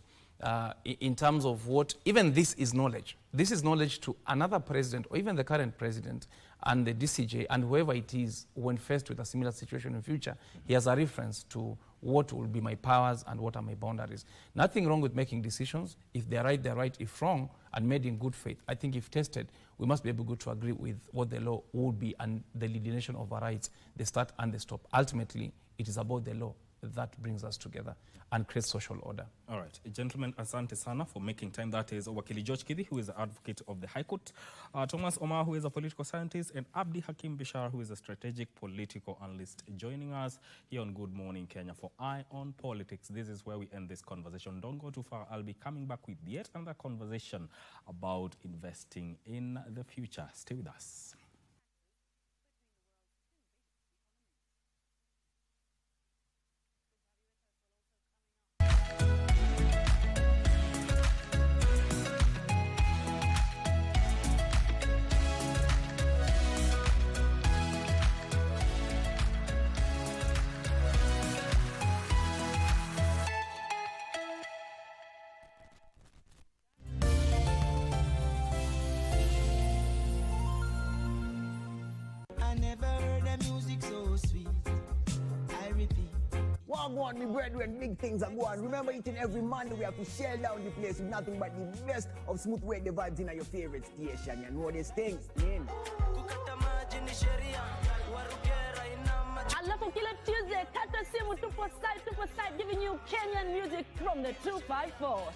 In terms of what, even this is knowledge. This is knowledge to another president, or even the current president, and the DCJ, and whoever it is, when faced with a similar situation in the future, he has a reference to what will be my powers and what are my boundaries. Nothing wrong with making decisions. If they're right, they're right. If wrong, and made in good faith, I think if tested, we must be able to agree with what the law would be and the delineation of our rights, the start and the stop. Ultimately, it is about the law that brings us together and creates social order. All right. Gentlemen, asante sana for making time. That is Wakili George Kithi, who is the advocate of the High Court, Thomas Omar, who is a political scientist, and Abdi Hakim Bishar, who is a strategic political analyst, joining us here on Good Morning Kenya for Eye on Politics. This is where we end this conversation. Don't go too far. I'll be coming back with yet another conversation about investing in the future. Stay with us. On, me brethren, big things are going. Remember, each and every Monday we have to shell down the place with nothing but the best of smooth way the vibes in your favorite station. You know these things, man. Alafu kila Tuesday, kata simu tupo side, giving you Kenyan music from the 254.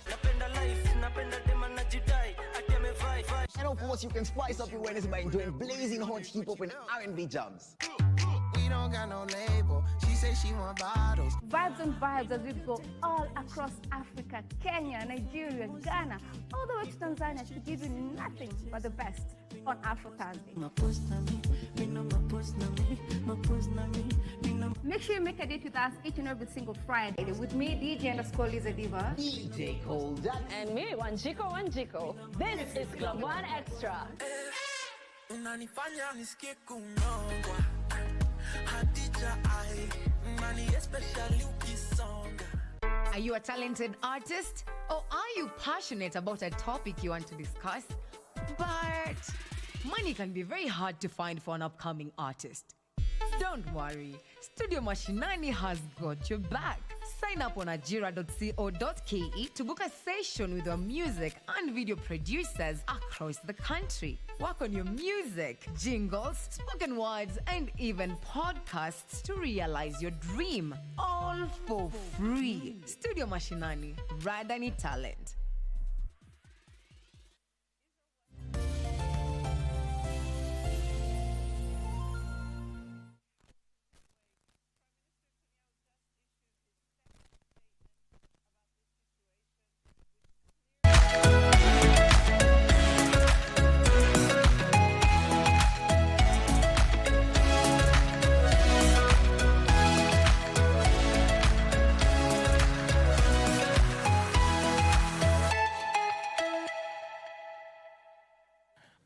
And of course, you can spice up your Wednesday by enjoying blazing hot hip-hop and R&B jams. We don't got no label. She said she want bottles. Vibes and vibes as we go all across Africa, Kenya, Nigeria, Ghana, all the way to Tanzania to give you nothing but the best on Afro Thursday. Make sure you make a date with us each and every single Friday with me, DJ_Liza Diva, DJ Cold, and me, Wanjiko. This is Club One Extra. Are you a talented artist? Or are you passionate about a topic you want to discuss, but money can be very hard to find for an upcoming artist. Don't worry, Studio Mashinani has got your back. Sign up on ajira.co.ke to book a session with our music and video producers across the country. Work on your music, jingles, spoken words, and even podcasts to realize your dream. All for free. Studio Mashinani, Radani Talent.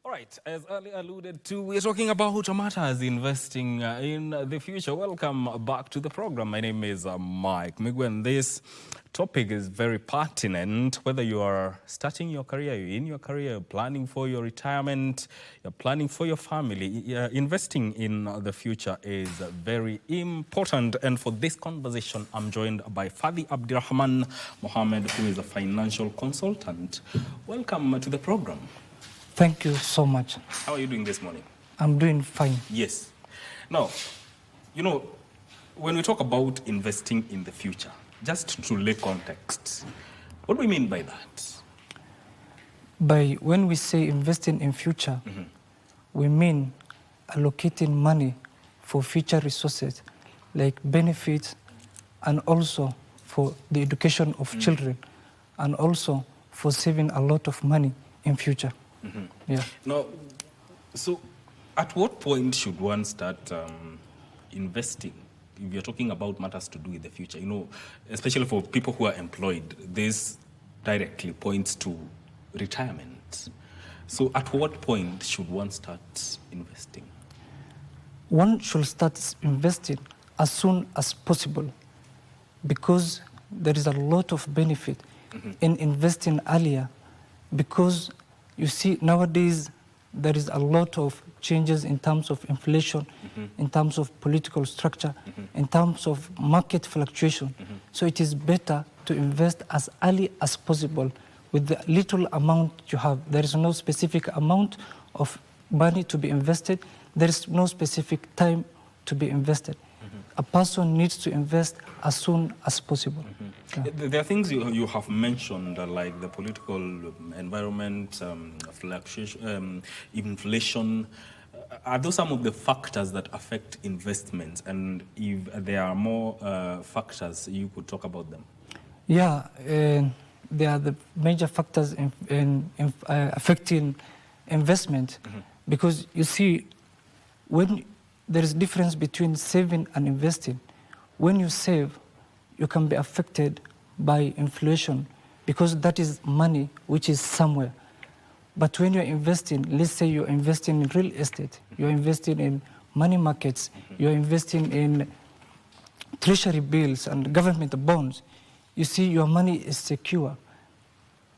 Right, as earlier alluded to, we're talking about matters investing in the future. Welcome back to the program. My name is Mike Migwen. This topic is very pertinent, whether you are starting your career, you're in your career, you're planning for your retirement, you're planning for your family. Investing in the future is very important. And for this conversation, I'm joined by Fadi Abdirahman Mohammed, who is a financial consultant. Welcome to the program. Thank you so much. How are you doing this morning? I'm doing fine. Yes. Now, you know, when we talk about investing in the future, just to lay context, what do we mean by that? When we say investing in future, we mean allocating money for future resources like benefits and also for the education of children and also for saving a lot of money in future. Yeah. Now, so at what point should one start investing? If you're talking about matters to do with the future, you know, especially for people who are employed, this directly points to retirement. So at what point should one start investing? One should start investing as soon as possible because there is a lot of benefit in investing earlier because you see, nowadays, there is a lot of changes in terms of inflation, in terms of political structure, in terms of market fluctuation. So it is better to invest as early as possible with the little amount you have. There is no specific amount of money to be invested. There is no specific time to be invested. A person needs to invest as soon as possible. There are things you have mentioned, like the political environment, fluctuation, inflation. Are those some of the factors that affect investments? And if there are more factors, you could talk about them. Yeah, they are the major factors in affecting investment. Because you see, when there is difference between saving and investing. When you save, you can be affected by inflation because that is money which is somewhere. But when you're investing, let's say you're investing in real estate, you're investing in money markets, you're investing in treasury bills and government bonds, you see your money is secure.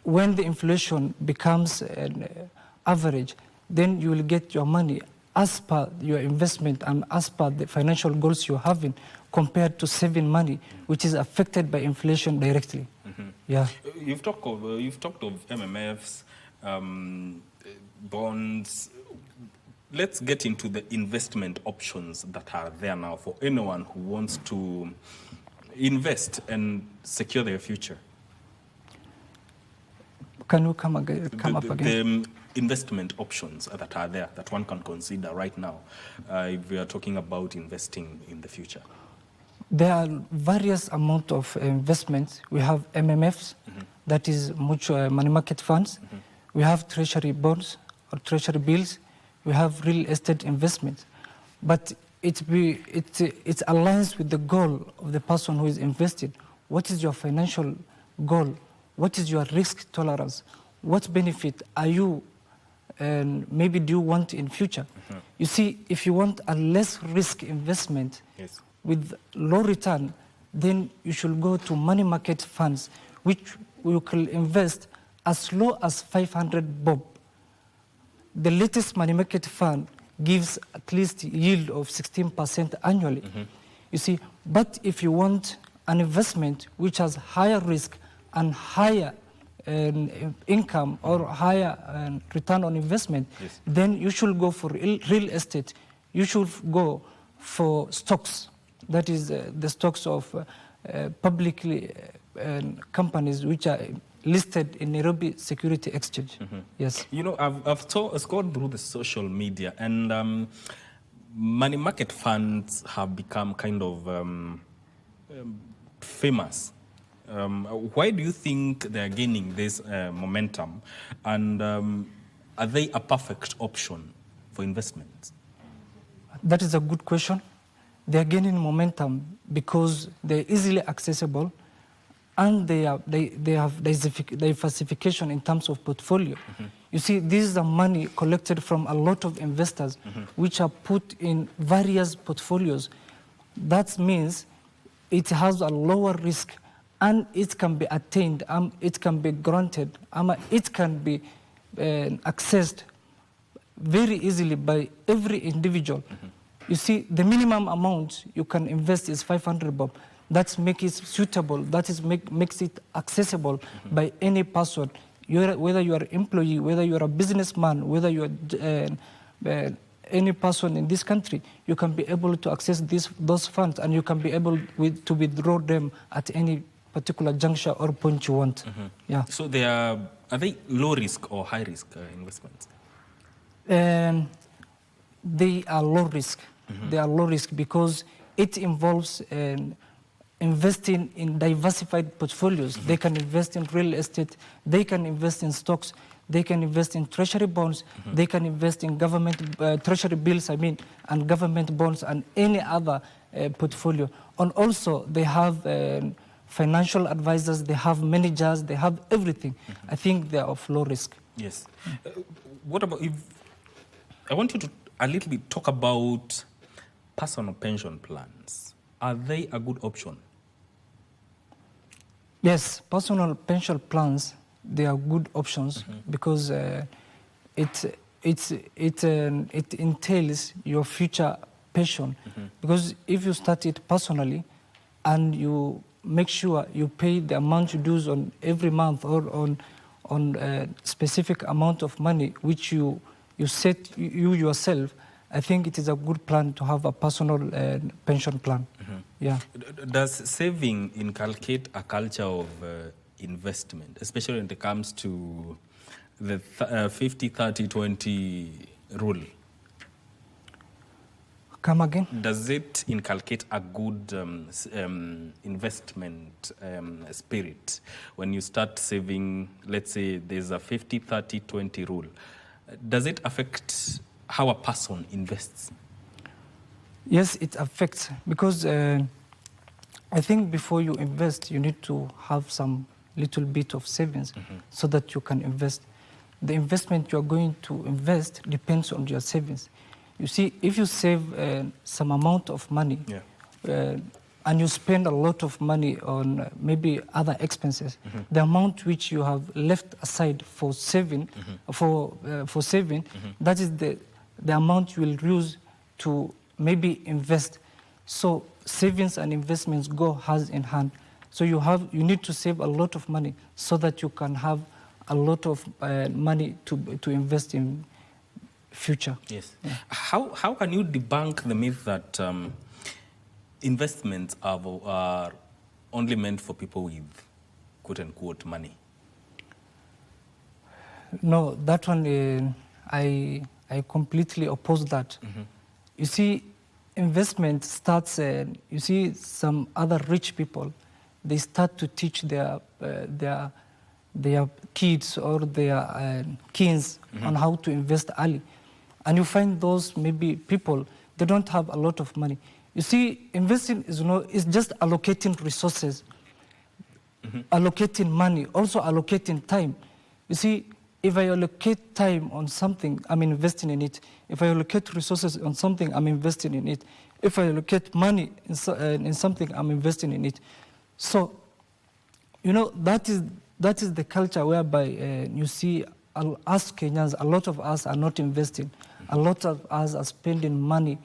When the inflation becomes an average, then you will get your money as per your investment and as per the financial goals you're having compared to saving money, which is affected by inflation directly. Yeah. You've talked of MMFs, bonds. Let's get into the investment options that are there now for anyone who wants to invest and secure their future. Can you come up again? The investment options that are there that one can consider right now if we are talking about investing in the future. There are various amount of investments. We have MMFs, that is mutual money market funds. We have treasury bonds or treasury bills. We have real estate investments. But it aligns with the goal of the person who is invested. What is your financial goal? What is your risk tolerance? What benefit are you and maybe do you want in future? You see, if you want a less risk investment with low return, then you should go to money market funds, which you can invest as low as 500 bob. the latest money market fund gives at least yield of 16% annually. You see, but if you want an investment which has higher risk and higher income or higher return on investment, then you should go for real estate. You should go for stocks. That is the stocks of publicly companies which are listed in Nairobi Security Exchange. Yes. You know, I've scrolled through the social media, and money market funds have become kind of famous. Why do you think they're gaining this momentum, and are they a perfect option for investments? That is a good question. They are gaining momentum because they're easily accessible, and they have diversification in terms of portfolio. You see, this is the money collected from a lot of investors, which are put in various portfolios. That means it has a lower risk, and it can be attained, it can be granted, it can be accessed very easily by every individual. You see, the minimum amount you can invest is 500 bob. That makes it suitable, that is makes it accessible by any person. Whether you are an employee, whether you are a businessman, whether you are any person in this country, you can be able to access those funds, and you can be able to withdraw them at any particular juncture or point you want. Yeah. So are they low risk or high risk investments? They are low risk. They are low risk because it involves investing in diversified portfolios. They can invest in real estate, they can invest in stocks, they can invest in treasury bonds, they can invest in government treasury bills, and government bonds, and any other portfolio. And also they have financial advisors, they have managers, they have everything. I think they are of low risk. Yes. What about I want you to a little bit talk about personal pension plans. Are they a good option? Yes, personal pension plans, they are good options because it entails your future pension. Because if you start it personally and you make sure you pay the amount you do on every month or on a specific amount of money which you set yourself, I think it is a good plan to have a personal pension plan. Yeah. Does saving inculcate a culture of investment, especially when it comes to the 50-30-20 rule? Come again? Does it inculcate a good investment spirit when you start saving? Let's say there's a 50-30-20 rule. Does it affect how a person invests? Yes, it affects because I think before you invest, you need to have some little bit of savings so that you can invest. The investment you are going to invest depends on your savings. You see, if you save some amount of money and you spend a lot of money on maybe other expenses, the amount which you have left aside for saving, that is the amount you will use to maybe invest. So savings and investments go hand in hand. So you need to save a lot of money so that you can have a lot of money to invest in future. Yes. Yeah. How can you debunk the myth that investments are only meant for people with quote-unquote money? No, that one, I completely oppose that. You see, investment starts, you see some other rich people, they start to teach their kids or their kids on how to invest early. And you find those maybe people, they don't have a lot of money. You see, investing is just allocating resources, allocating money, also allocating time. You see, if I allocate time on something, I'm investing in it. If I allocate resources on something, I'm investing in it. If I allocate money in something, I'm investing in it. So, that is the culture whereby you see us Kenyans, a lot of us are not investing. A lot of us are spending money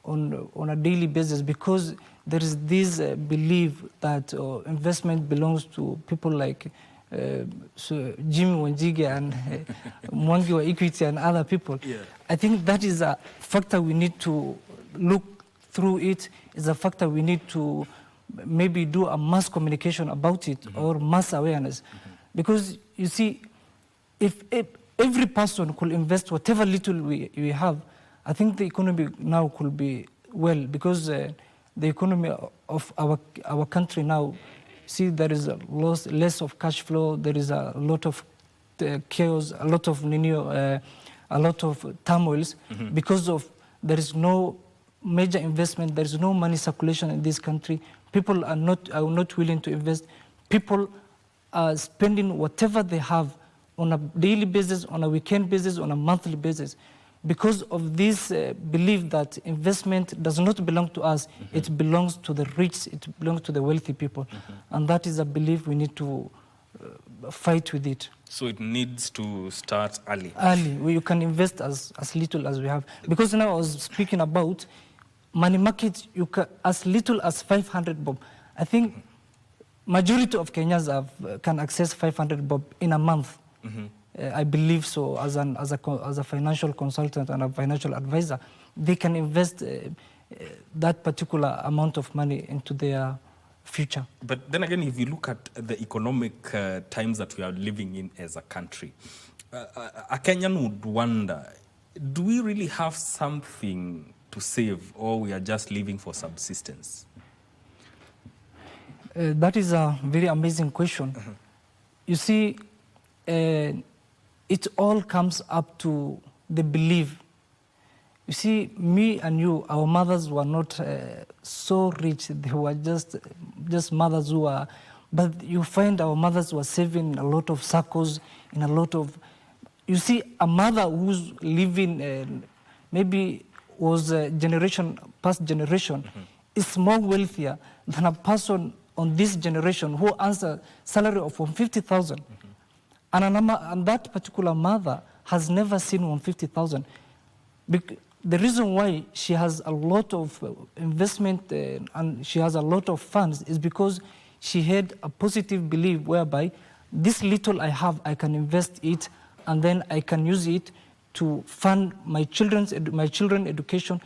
on a daily basis because there is this belief that investment belongs to people like Jimmy Wanjigi and Mwangi wa Equity and other people. Yeah. I think that is a factor we need to look through. It is a factor we need to maybe do a mass communication about it or mass awareness. Because you see, if every person could invest whatever little we have, I think the economy now could be well, because the economy of our country now, see, there is a less of cash flow, there is a lot of chaos, a lot of turmoils, because of there is no major investment, there is no money circulation in this country. People are not willing to invest. People are spending whatever they have on a daily basis, on a weekend basis, on a monthly basis, because of this belief that investment does not belong to us, it belongs to the rich, it belongs to the wealthy people. And that is a belief we need to fight with it. So it needs to start early. Early, where you can invest as little as we have. Because now I was speaking about money market, you can, as little as 500 bob. I think majority of Kenyans can access 500 bob in a month. I believe so. As a financial consultant and a financial advisor, they can invest that particular amount of money into their future. But then again, if you look at the economic times that we are living in as a country, a Kenyan would wonder, do we really have something to save, or we are just living for subsistence? That is a very amazing question. You see, it all comes up to the belief. You see, me and you, our mothers were not so rich. They were just mothers who were, but you find our mothers were saving a lot of circles, in a lot of, you see, a mother who's living, maybe was a past generation, is more wealthier than a person on this generation who earns a salary of 150,000. And that particular mother has never seen 150,000. The reason why she has a lot of investment and she has a lot of funds is because she had a positive belief whereby this little I have, I can invest it, and then I can use it to fund my children's education,